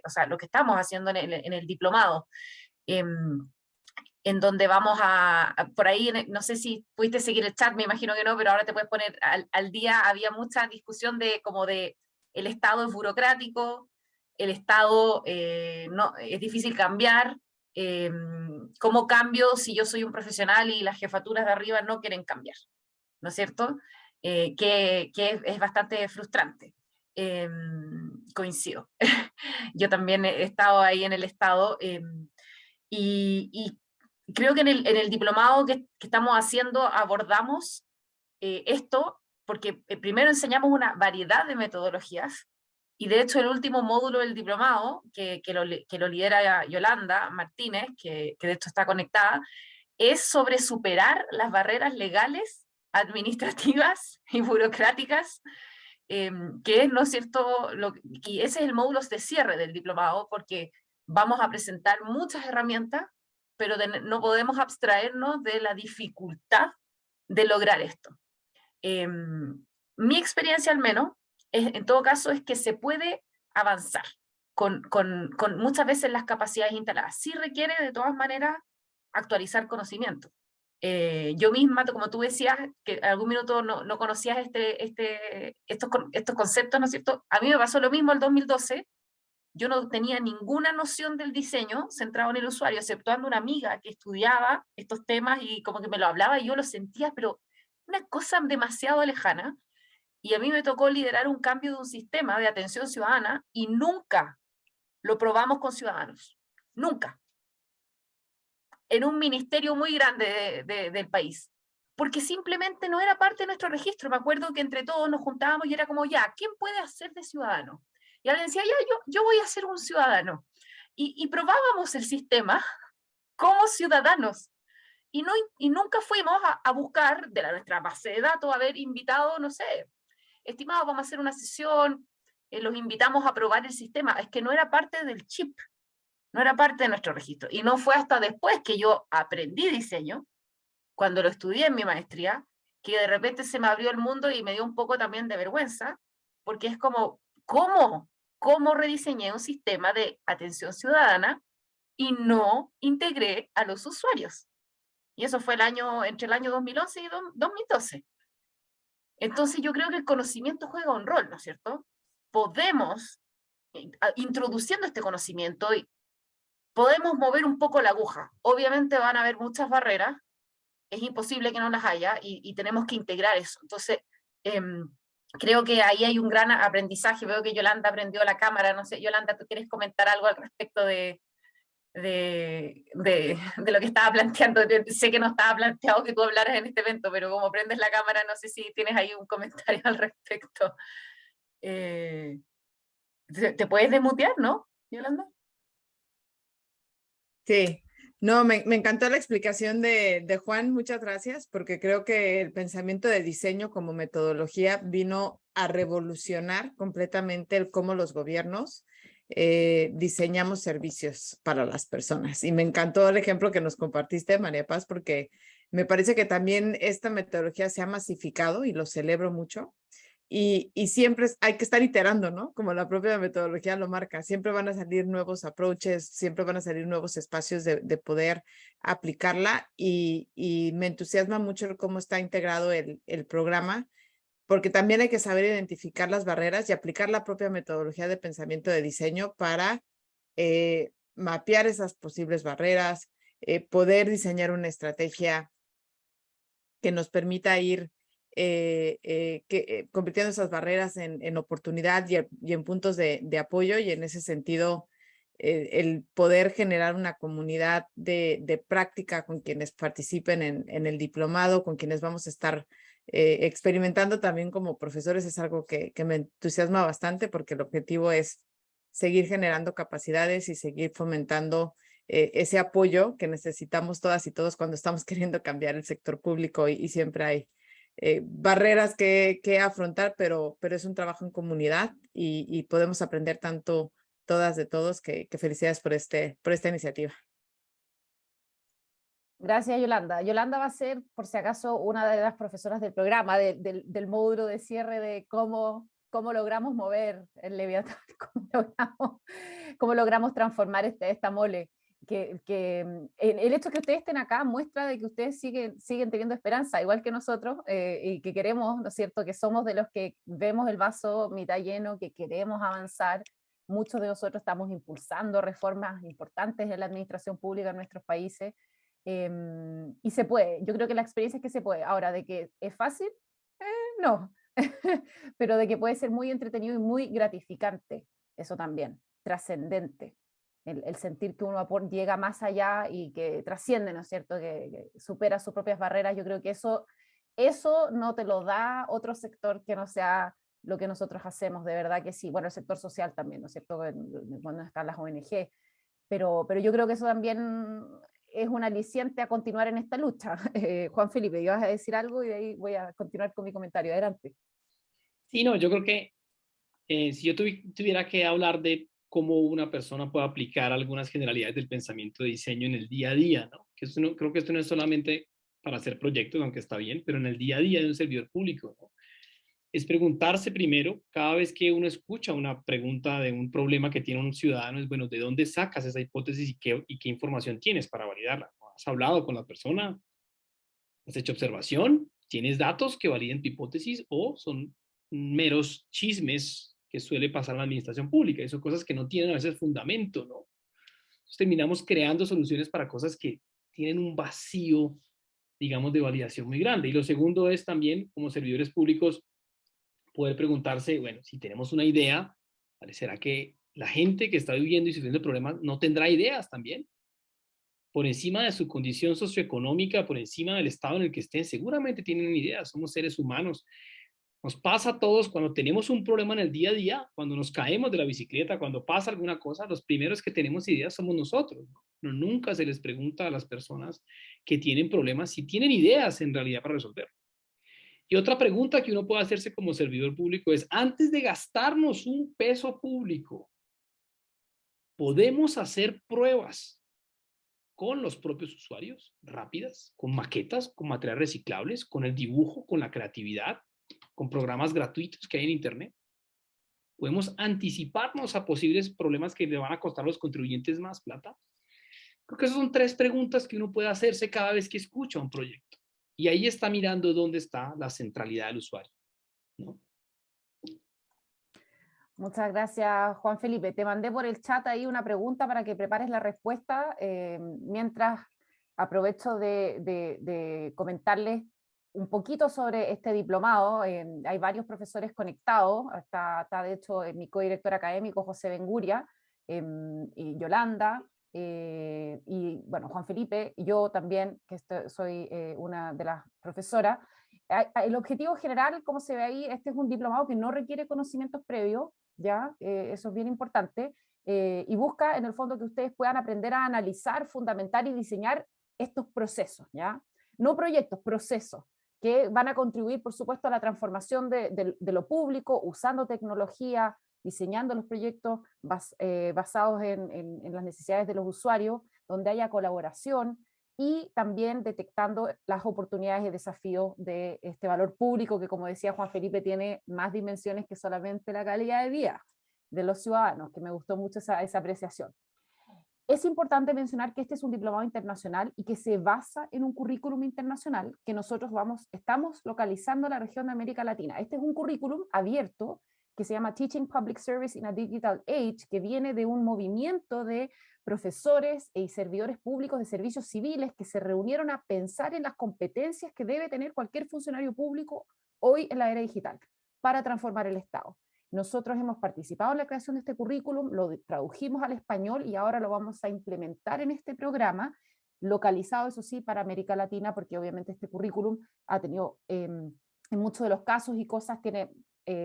Speaker 1: o sea, lo que estamos haciendo en el diplomado, en donde vamos por ahí, no sé si pudiste seguir el chat, me imagino que no, pero ahora te puedes poner al día. Había mucha discusión como de el Estado es burocrático, el Estado no, es difícil cambiar, ¿cómo cambio si yo soy un profesional y las jefaturas de arriba no quieren cambiar? ¿No es cierto? Que es bastante frustrante. Coincido. Yo también he estado ahí en el Estado, y creo que en el diplomado que estamos haciendo abordamos esto, porque primero enseñamos una variedad de metodologías, y de hecho el último módulo del diplomado, que lo lidera Yolanda Martínez, que de hecho está conectada, es sobre superar las barreras legales, administrativas y burocráticas, que es, ¿no es cierto?, y ese es el módulo de cierre del diplomado, porque vamos a presentar muchas herramientas, pero no podemos abstraernos de la dificultad de lograr esto. Mi experiencia, al menos, en todo caso, es que se puede avanzar con muchas veces las capacidades instaladas. Sí requiere, de todas maneras, actualizar conocimiento. Yo misma, como tú decías, que en algún minuto no conocías estos conceptos, ¿no es cierto? A mí me pasó lo mismo el 2012. Yo no tenía ninguna noción del diseño centrado en el usuario, exceptuando una amiga que estudiaba estos temas y como que me lo hablaba y yo lo sentía, pero una cosa demasiado lejana. Y a mí me tocó liderar un cambio de un sistema de atención ciudadana y nunca lo probamos con ciudadanos. Nunca. En un ministerio muy grande del país. Porque simplemente no era parte de nuestro registro. Me acuerdo que entre todos nos juntábamos y era como, ya, ¿quién puede hacer de ciudadano? Y alguien decía, ya, yo voy a ser un ciudadano. Y probábamos el sistema como ciudadanos. Y nunca fuimos a buscar de nuestra base de datos, haber invitado, no sé, estimados, vamos a hacer una sesión, los invitamos a probar el sistema. Es que no era parte del chip, no era parte de nuestro registro. Y no fue hasta después que yo aprendí diseño, cuando lo estudié en mi maestría, que de repente se me abrió el mundo y me dio un poco también de vergüenza, porque es como, ¿cómo rediseñé un sistema de atención ciudadana y no integré a los usuarios? Y eso fue entre el año 2011 y 2012. Entonces yo creo que el conocimiento juega un rol, ¿no es cierto? Podemos, introduciendo este conocimiento, podemos mover un poco la aguja. Obviamente van a haber muchas barreras, es imposible que no las haya, y tenemos que integrar eso. Entonces, creo que ahí hay un gran aprendizaje. Veo que Yolanda prendió la cámara, no sé, Yolanda, ¿tú quieres comentar algo al respecto de lo que estaba planteando? Sé que no estaba planteado que tú hablaras en este evento, pero como prendes la cámara, no sé si tienes ahí un comentario al respecto. ¿Te puedes desmutear, no, Yolanda?
Speaker 4: Sí, no, me encantó la explicación de Juan, muchas gracias, porque creo que el pensamiento de diseño como metodología vino a revolucionar completamente el cómo los gobiernos diseñamos servicios para las personas. Y me encantó el ejemplo que nos compartiste, María Paz, porque me parece que también esta metodología se ha masificado y lo celebro mucho. Y siempre hay que estar iterando, ¿no? Como la propia metodología lo marca. Siempre van a salir nuevos approaches, siempre van a salir nuevos espacios de poder aplicarla, y me entusiasma mucho cómo está integrado el programa, porque también hay que saber identificar las barreras y aplicar la propia metodología de pensamiento de diseño para mapear esas posibles barreras, poder diseñar una estrategia que nos permita ir convirtiendo esas barreras en oportunidad y en puntos de apoyo, y en ese sentido el poder generar una comunidad de práctica con quienes participen en el diplomado, con quienes vamos a estar experimentando también como profesores, es algo que me entusiasma bastante, porque el objetivo es seguir generando capacidades y seguir fomentando ese apoyo que necesitamos todas y todos cuando estamos queriendo cambiar el sector público, y siempre hay barreras que afrontar, pero es un trabajo en comunidad, y podemos aprender tanto todas de todos, que felicidades por esta iniciativa.
Speaker 5: Gracias, Yolanda. Yolanda va a ser, por si acaso, una de las profesoras del programa, del módulo de cierre de cómo logramos mover el Leviatán, cómo logramos transformar esta mole. El hecho de que ustedes estén acá muestra de que ustedes siguen teniendo esperanza, igual que nosotros, y que queremos, ¿no es cierto?, que somos de los que vemos el vaso mitad lleno, que queremos avanzar. Muchos de nosotros estamos impulsando reformas importantes en la administración pública en nuestros países, y se puede. Yo creo que la experiencia es que se puede. Ahora, de que es fácil, no, pero de que puede ser muy entretenido y muy gratificante, eso también, trascendente. El sentir que uno llega más allá y que trasciende, ¿no es cierto?, que supera sus propias barreras. Yo creo que eso no te lo da otro sector que no sea lo que nosotros hacemos, de verdad que sí. Bueno, el sector social también, ¿no es cierto?, cuando están las ONG, pero yo creo que eso también es un aliciente a continuar en esta lucha. Juan Felipe, ¿ibas a decir algo? Y de ahí voy a continuar con mi comentario. Adelante.
Speaker 3: Sí, no, yo creo que si yo tuviera que hablar de cómo una persona puede aplicar algunas generalidades del pensamiento de diseño en el día a día, ¿no? Creo que esto no es solamente para hacer proyectos, aunque está bien, pero en el día a día de un servidor público, ¿no? Es preguntarse primero, cada vez que uno escucha una pregunta de un problema que tiene un ciudadano, es bueno, ¿de dónde sacas esa hipótesis y qué información tienes para validarla? ¿Has hablado con la persona? ¿Has hecho observación? ¿Tienes datos que validen tu hipótesis o son meros chismes que suele pasar en la administración pública? Y son cosas que no tienen a veces fundamento, ¿no? Entonces terminamos creando soluciones para cosas que tienen un vacío, digamos, de validación muy grande. Y lo segundo es también, como servidores públicos, poder preguntarse, bueno, si tenemos una idea, ¿será que la gente que está viviendo y sufriendo problemas no tendrá ideas también? Por encima de su condición socioeconómica, por encima del estado en el que estén, seguramente tienen ideas, somos seres humanos. Nos pasa a todos cuando tenemos un problema en el día a día, cuando nos caemos de la bicicleta, cuando pasa alguna cosa, los primeros que tenemos ideas somos nosotros, ¿no? No, nunca se les pregunta a las personas que tienen problemas si tienen ideas en realidad para resolver. Y otra pregunta que uno puede hacerse como servidor público es, antes de gastarnos un peso público, ¿podemos hacer pruebas con los propios usuarios rápidas, con maquetas, con materiales reciclables, con el dibujo, con la creatividad, con programas gratuitos que hay en Internet? ¿Podemos anticiparnos a posibles problemas que le van a costar a los contribuyentes más plata? Creo que esas son 3 preguntas que uno puede hacerse cada vez que escucha un proyecto. Y ahí está mirando dónde está la centralidad del usuario, ¿no?
Speaker 5: Muchas gracias, Juan Felipe. Te mandé por el chat ahí una pregunta para que prepares la respuesta. Mientras aprovecho de comentarles un poquito sobre este diplomado. Hay varios profesores conectados. Está de hecho mi codirector académico, José Benguria, y Yolanda, y bueno, Juan Felipe, y yo también, que soy una de las profesoras. El objetivo general, como se ve ahí, este es un diplomado que no requiere conocimientos previos, ¿ya? Eso es bien importante, y busca en el fondo que ustedes puedan aprender a analizar, fundamentar y diseñar estos procesos, ¿ya? No proyectos, procesos, que van a contribuir, por supuesto, a la transformación de lo público, usando tecnología, diseñando los proyectos basados en las necesidades de los usuarios, donde haya colaboración, y también detectando las oportunidades y desafíos de este valor público que, como decía Juan Felipe, tiene más dimensiones que solamente la calidad de vida de los ciudadanos, que me gustó mucho esa apreciación. Es importante mencionar que este es un diplomado internacional y que se basa en un currículum internacional que nosotros estamos localizando en la región de América Latina. Este es un currículum abierto que se llama Teaching Public Service in a Digital Age, que viene de un movimiento de profesores y servidores públicos de servicios civiles que se reunieron a pensar en las competencias que debe tener cualquier funcionario público hoy en la era digital para transformar el Estado. Nosotros hemos participado en la creación de este currículum, lo tradujimos al español y ahora lo vamos a implementar en este programa, localizado, eso sí, para América Latina, porque obviamente este currículum ha tenido, en muchos de los casos y cosas, tiene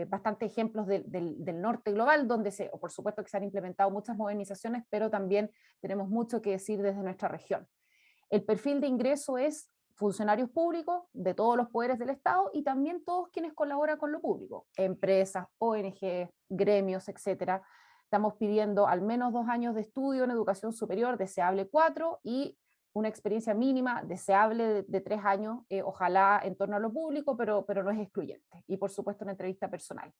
Speaker 5: bastantes ejemplos del norte global, donde por supuesto que se han implementado muchas modernizaciones, pero también tenemos mucho que decir desde nuestra región. El perfil de ingreso es funcionarios públicos de todos los poderes del Estado y también todos quienes colaboran con lo público, empresas, ONG, gremios, etcétera. Estamos pidiendo al menos 2 años de estudio en educación superior, deseable 4, y una experiencia mínima deseable de 3 años, ojalá en torno a lo público, pero no es excluyente. Y por supuesto una entrevista personal.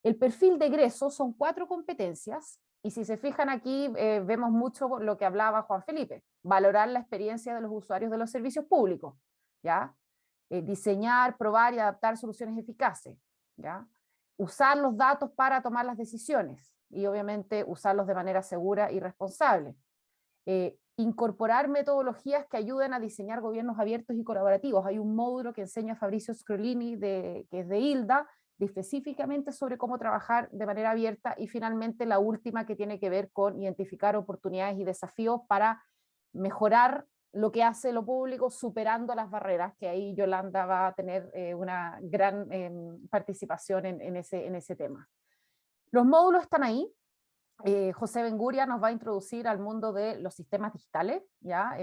Speaker 5: El perfil de egreso son 4 competencias, y si se fijan aquí vemos mucho lo que hablaba Juan Felipe, valorar la experiencia de los usuarios de los servicios públicos, ¿ya? Diseñar, probar y adaptar soluciones eficaces, ¿ya? Usar los datos para tomar las decisiones, y obviamente usarlos de manera segura y responsable. Incorporar metodologías que ayuden a diseñar gobiernos abiertos y colaborativos. Hay un módulo que enseña Fabrizio Scrolini, que es de ILDA, específicamente sobre cómo trabajar de manera abierta, y finalmente la última que tiene que ver con identificar oportunidades y desafíos para mejorar lo que hace lo público, superando las barreras, que ahí Yolanda va a tener una gran participación en ese tema. Los módulos están ahí. José Benguria nos va a introducir al mundo de los sistemas digitales, ¿ya?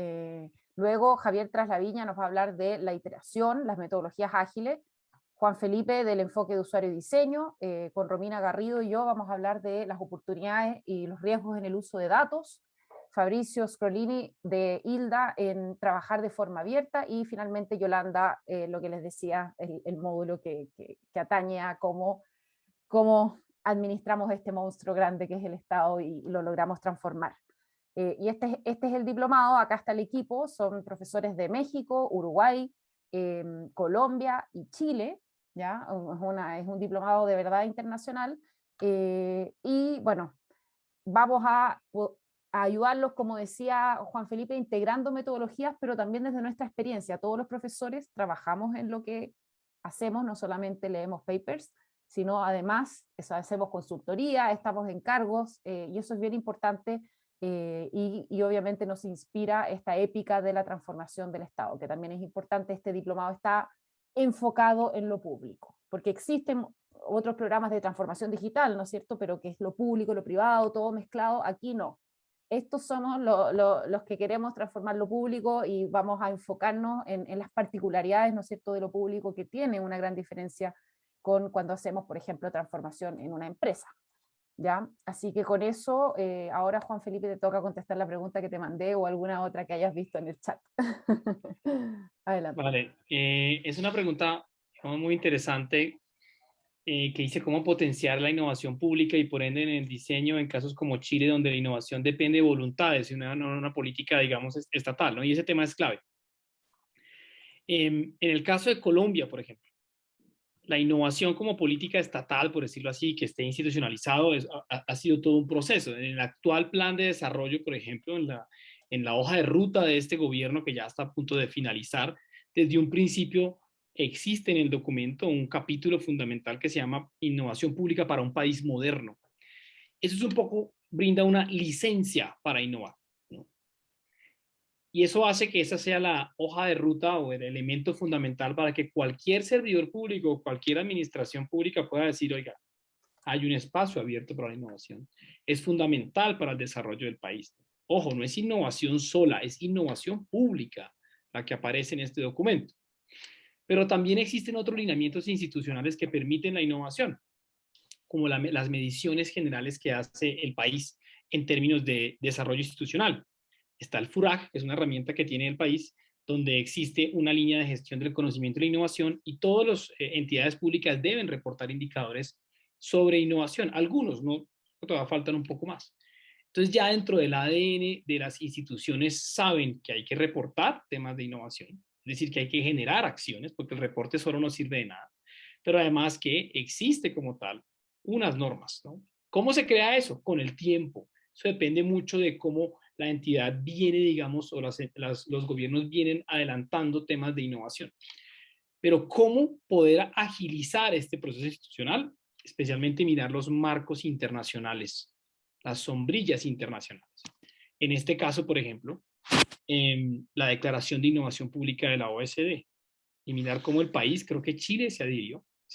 Speaker 5: Luego Javier Traslaviña nos va a hablar de la iteración, las metodologías ágiles. Juan Felipe del enfoque de usuario y diseño, con Romina Garrido y yo vamos a hablar de las oportunidades y los riesgos en el uso de datos. Fabricio Scrolini de ILDA en trabajar de forma abierta, y finalmente Yolanda, lo que les decía, el módulo que atañe a cómo administramos este monstruo grande que es el Estado y lo logramos transformar. Y este es el diplomado. Acá está el equipo, son profesores de México, Uruguay, Colombia y Chile, ¿ya? Es un diplomado de verdad internacional, y bueno, vamos a ayudarlos, como decía Juan Felipe, integrando metodologías, pero también desde nuestra experiencia. Todos los profesores trabajamos en lo que hacemos, no solamente leemos papers, sino además hacemos consultoría, estamos en cargos, y eso es bien importante, y obviamente nos inspira esta épica de la transformación del Estado, que también es importante. Este diplomado está enfocado en lo público, porque existen otros programas de transformación digital, ¿no es cierto?, pero que es lo público, lo privado, todo mezclado. Aquí no. Estos somos los que queremos transformar lo público, y vamos a enfocarnos en las particularidades, ¿no es cierto?, de lo público, que tiene una gran diferencia con cuando hacemos, por ejemplo, transformación en una empresa, ¿ya? Así que con eso, ahora Juan Felipe te toca contestar la pregunta que te mandé o alguna otra que hayas visto en el chat. Adelante.
Speaker 3: Vale, es una pregunta muy interesante, que dice cómo potenciar la innovación pública y por ende en el diseño en casos como Chile, donde la innovación depende de voluntades y una política, digamos, estatal, ¿no? Y ese tema es clave. En el caso de Colombia, por ejemplo, la innovación como política estatal, por decirlo así, que esté institucionalizado, ha sido todo un proceso. En el actual plan de desarrollo, por ejemplo, en la hoja de ruta de este gobierno, que ya está a punto de finalizar, desde un principio existe en el documento un capítulo fundamental que se llama Innovación Pública para un País Moderno. Eso es un poco, brinda una licencia para innovar, ¿no? Y eso hace que esa sea la hoja de ruta o el elemento fundamental para que cualquier servidor público o cualquier administración pública pueda decir, oiga, hay un espacio abierto para la innovación. Es fundamental para el desarrollo del país. Ojo, no es innovación sola, es innovación pública la que aparece en este documento. Pero también existen otros lineamientos institucionales que permiten la innovación, como las mediciones generales que hace el país en términos de desarrollo institucional. Está el FURAG, que es una herramienta que tiene el país, donde existe una línea de gestión del conocimiento y la innovación, y todas las entidades públicas deben reportar indicadores sobre innovación. Algunos, no, todavía faltan un poco más. Entonces ya dentro del ADN de las instituciones saben que hay que reportar temas de innovación, es decir, que hay que generar acciones, porque el reporte solo no sirve de nada, pero además que existe como tal unas normas, ¿no? ¿Cómo se crea eso? Con el tiempo. Eso depende mucho de cómo la entidad viene, digamos, o los gobiernos vienen adelantando temas de innovación. Pero ¿cómo poder agilizar este proceso institucional? Especialmente mirar los marcos internacionales, las sombrillas internacionales. En este caso, por ejemplo, la Declaración de Innovación Pública de la OSD, y mirar cómo el país, creo que Chile se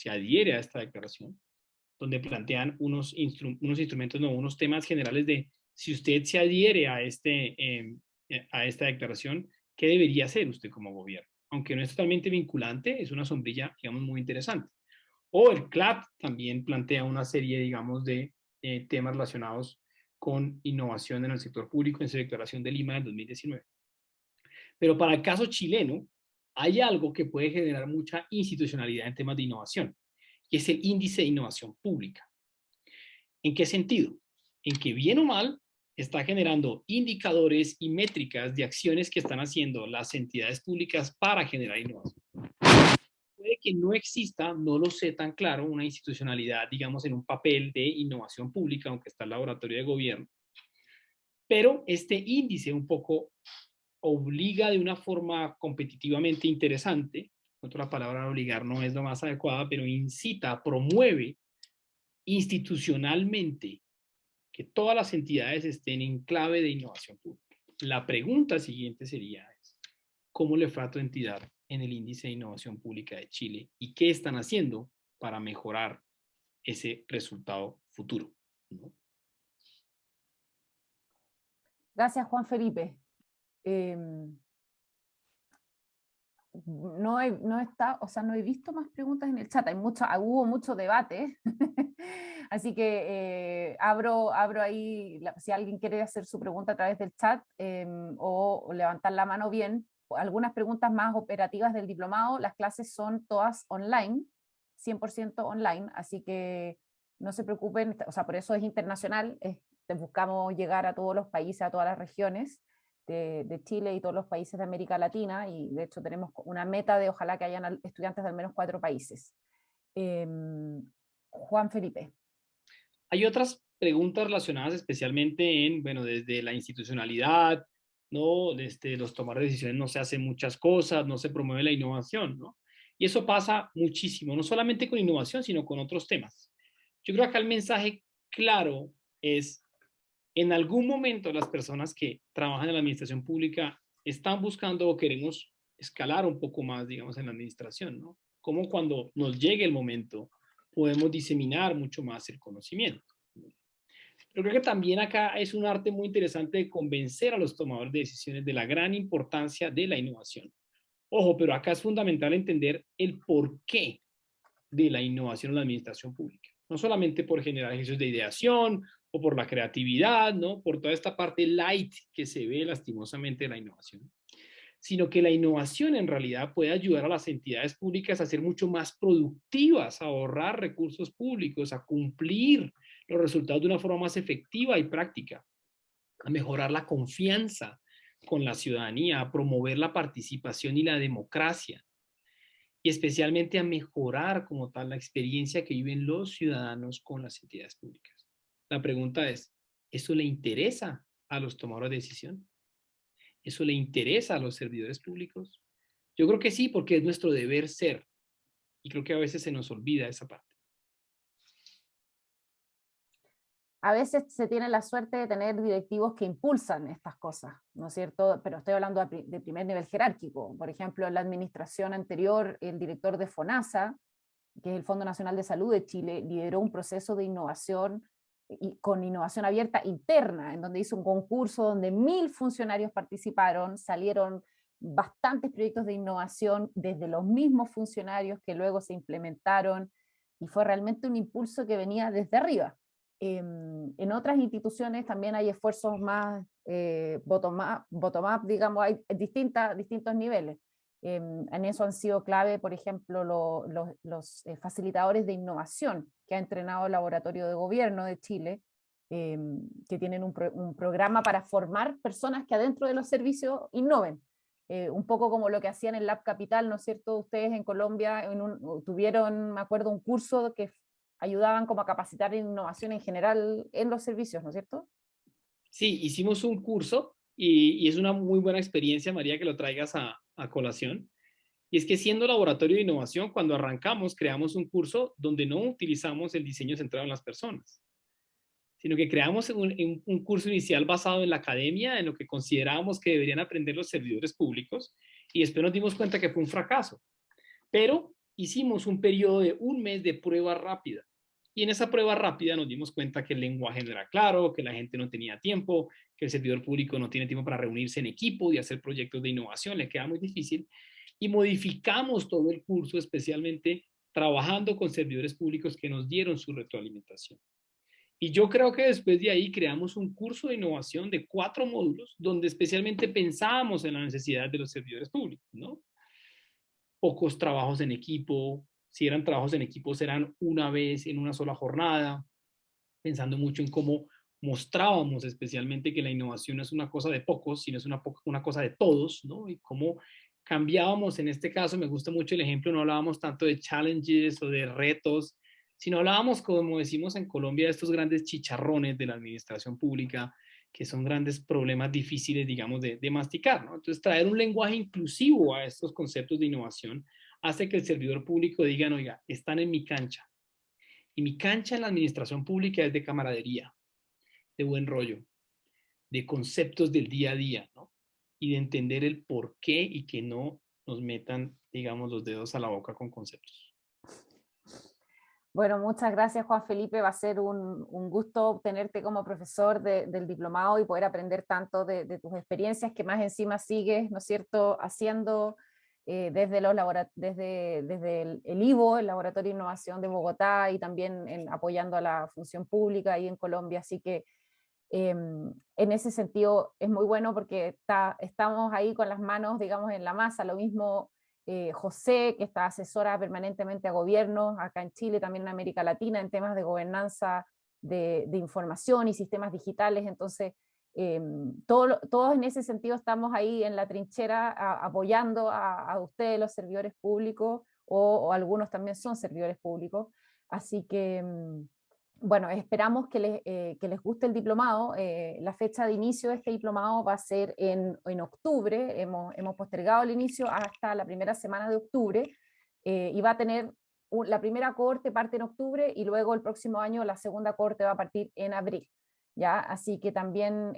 Speaker 3: adhiere a esta declaración, donde plantean unos instrumentos, no, unos temas generales de si usted se adhiere a esta declaración, ¿qué debería hacer usted como gobierno? Aunque no es totalmente vinculante, es una sombrilla, digamos, muy interesante. O el CLAP también plantea una serie, digamos, de temas relacionados con innovación en el sector público en su declaración de Lima del 2019. Pero para el caso chileno, hay algo que puede generar mucha institucionalidad en temas de innovación, y es el índice de innovación pública. ¿En qué sentido? En que bien o mal está generando indicadores y métricas de acciones que están haciendo las entidades públicas para generar innovación. Puede que no exista, no lo sé tan claro, una institucionalidad, digamos, en un papel de innovación pública, aunque está el laboratorio de gobierno, pero este índice un poco obliga de una forma competitivamente interesante, otra palabra obligar no es lo más adecuada, pero incita, promueve institucionalmente que todas las entidades estén en clave de innovación pública. La pregunta siguiente sería, ¿cómo le fue a tu entidad en el índice de innovación pública de Chile y qué están haciendo para mejorar ese resultado futuro? ¿No?
Speaker 5: Gracias, Juan Felipe. No he visto más preguntas en el chat, hubo mucho debate, así que abro ahí, si alguien quiere hacer su pregunta a través del chat o levantar la mano bien. Algunas preguntas más operativas del diplomado, las clases son todas online, 100% online, así que no se preocupen, o sea, por eso es internacional, buscamos llegar a todos los países, a todas las regiones de Chile y todos los países de América Latina, y de hecho tenemos una meta de ojalá que hayan estudiantes de al menos 4 países. Juan Felipe.
Speaker 3: Hay otras preguntas relacionadas especialmente en, bueno, desde la institucionalidad, ¿no? Los tomar decisiones no se hacen muchas cosas, no se promueve la innovación, ¿no? Y eso pasa muchísimo, no solamente con innovación, sino con otros temas. Yo creo que acá el mensaje claro es, en algún momento las personas que trabajan en la administración pública están buscando o queremos escalar un poco más, digamos, en la administración, ¿no? Como cuando nos llegue el momento podemos diseminar mucho más el conocimiento. Pero creo que también acá es un arte muy interesante de convencer a los tomadores de decisiones de la gran importancia de la innovación. Ojo, pero acá es fundamental entender el porqué de la innovación en la administración pública. No solamente por generar ejercicios de ideación o por la creatividad, ¿no? Por toda esta parte light que se ve lastimosamente de la innovación, sino que la innovación en realidad puede ayudar a las entidades públicas a ser mucho más productivas, a ahorrar recursos públicos, a cumplir los resultados de una forma más efectiva y práctica, a mejorar la confianza con la ciudadanía, a promover la participación y la democracia, y especialmente a mejorar como tal la experiencia que viven los ciudadanos con las entidades públicas. La pregunta es, ¿eso le interesa a los tomadores de decisión? ¿Eso le interesa a los servidores públicos? Yo creo que sí, porque es nuestro deber ser. Y creo que a veces se nos olvida esa parte.
Speaker 5: A veces se tiene la suerte de tener directivos que impulsan estas cosas, ¿no es cierto? Pero estoy hablando de primer nivel jerárquico. Por ejemplo, en la administración anterior, el director de FONASA, que es el Fondo Nacional de Salud de Chile, lideró un proceso de innovación y con innovación abierta interna, en donde hizo un concurso donde 1000 funcionarios participaron, salieron bastantes proyectos de innovación desde los mismos funcionarios que luego se implementaron, y fue realmente un impulso que venía desde arriba. En otras instituciones también hay esfuerzos más bottom-up, digamos, hay distintos niveles. En eso han sido clave, por ejemplo, los facilitadores de innovación que ha entrenado el Laboratorio de Gobierno de Chile, que tienen un programa para formar personas que adentro de los servicios innoven. Un poco como lo que hacían en Lab Capital, ¿no es cierto? Ustedes en Colombia tuvieron, me acuerdo, un curso que ayudaban como a capacitar en innovación en general en los servicios, ¿no es cierto?
Speaker 3: Sí, hicimos un curso y es una muy buena experiencia, María, que lo traigas a colación. Y es que siendo laboratorio de innovación, cuando arrancamos, creamos un curso donde no utilizamos el diseño centrado en las personas, sino que creamos un curso inicial basado en la academia, en lo que considerábamos que deberían aprender los servidores públicos, y después nos dimos cuenta que fue un fracaso. Pero hicimos un periodo de un mes de prueba rápida. Y en esa prueba rápida nos dimos cuenta que el lenguaje no era claro, que la gente no tenía tiempo, que el servidor público no tiene tiempo para reunirse en equipo y hacer proyectos de innovación, le queda muy difícil. Y modificamos todo el curso, especialmente trabajando con servidores públicos que nos dieron su retroalimentación. Y yo creo que después de ahí creamos un curso de innovación de 4 módulos, donde especialmente pensábamos en la necesidad de los servidores públicos, ¿no? Pocos trabajos en equipo, si eran trabajos en equipo serán una vez en una sola jornada, pensando mucho en cómo mostrábamos especialmente que la innovación no es una cosa de pocos, sino es una cosa de todos, ¿no? Y cómo cambiábamos, en este caso me gusta mucho el ejemplo, no hablábamos tanto de challenges o de retos, sino hablábamos, como decimos en Colombia, de estos grandes chicharrones de la administración pública, que son grandes problemas difíciles, digamos, de masticar, ¿no? Entonces, traer un lenguaje inclusivo a estos conceptos de innovación hace que el servidor público diga, oiga, están en mi cancha. Y mi cancha en la administración pública es de camaradería, de buen rollo, de conceptos del día a día, ¿no? Y de entender el por qué y que no nos metan, digamos, los dedos a la boca con conceptos.
Speaker 5: Bueno, muchas gracias, Juan Felipe. Va a ser un gusto tenerte como profesor del diplomado y poder aprender tanto de tus experiencias que más encima sigues, ¿no es cierto?, haciendo desde el IVO, el Laboratorio de Innovación de Bogotá, y también apoyando a la función pública ahí en Colombia. Así que en ese sentido es muy bueno porque estamos ahí con las manos, digamos, en la masa. Lo mismo José, que está asesora permanentemente a gobiernos acá en Chile, también en América Latina, en temas de gobernanza de información y sistemas digitales. Entonces, todos en ese sentido estamos ahí en la trinchera apoyando a ustedes, los servidores públicos, o algunos también son servidores públicos. Así que, bueno, esperamos que les guste el diplomado. La fecha de inicio de este diplomado va a ser en octubre. Hemos postergado el inicio hasta la primera semana de octubre, y va a tener la primera cohorte parte en octubre y luego el próximo año la segunda cohorte va a partir en abril, ¿ya? Así que también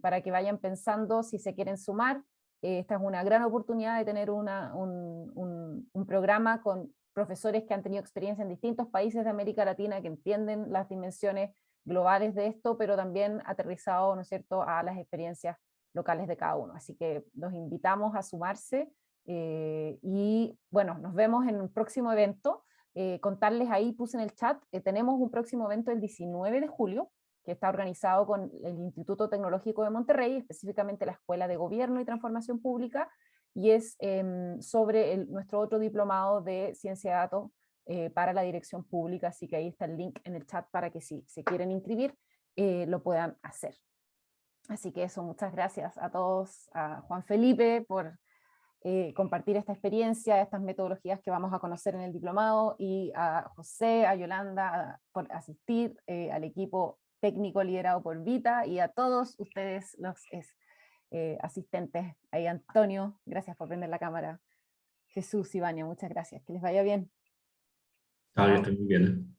Speaker 5: para que vayan pensando si se quieren sumar, esta es una gran oportunidad de tener un programa con profesores que han tenido experiencia en distintos países de América Latina, que entienden las dimensiones globales de esto, pero también aterrizado, ¿no es cierto?, a las experiencias locales de cada uno. Así que los invitamos a sumarse, y bueno, nos vemos en un próximo evento. Contarles ahí, puse en el chat, tenemos un próximo evento el 19 de julio, que está organizado con el Instituto Tecnológico de Monterrey, específicamente la Escuela de Gobierno y Transformación Pública, y es sobre nuestro otro diplomado de Ciencia de Datos para la Dirección Pública. Así que ahí está el link en el chat para que si se quieren inscribir, lo puedan hacer. Así que eso, muchas gracias a todos, a Juan Felipe por compartir esta experiencia, estas metodologías que vamos a conocer en el diplomado, y a José, a Yolanda por asistir, al equipo técnico liderado por Vita, y a todos ustedes los asistentes. Ahí Antonio, gracias por prender la cámara. Jesús y Vania, muchas gracias. Que les vaya bien.
Speaker 6: Está bien, muy bien.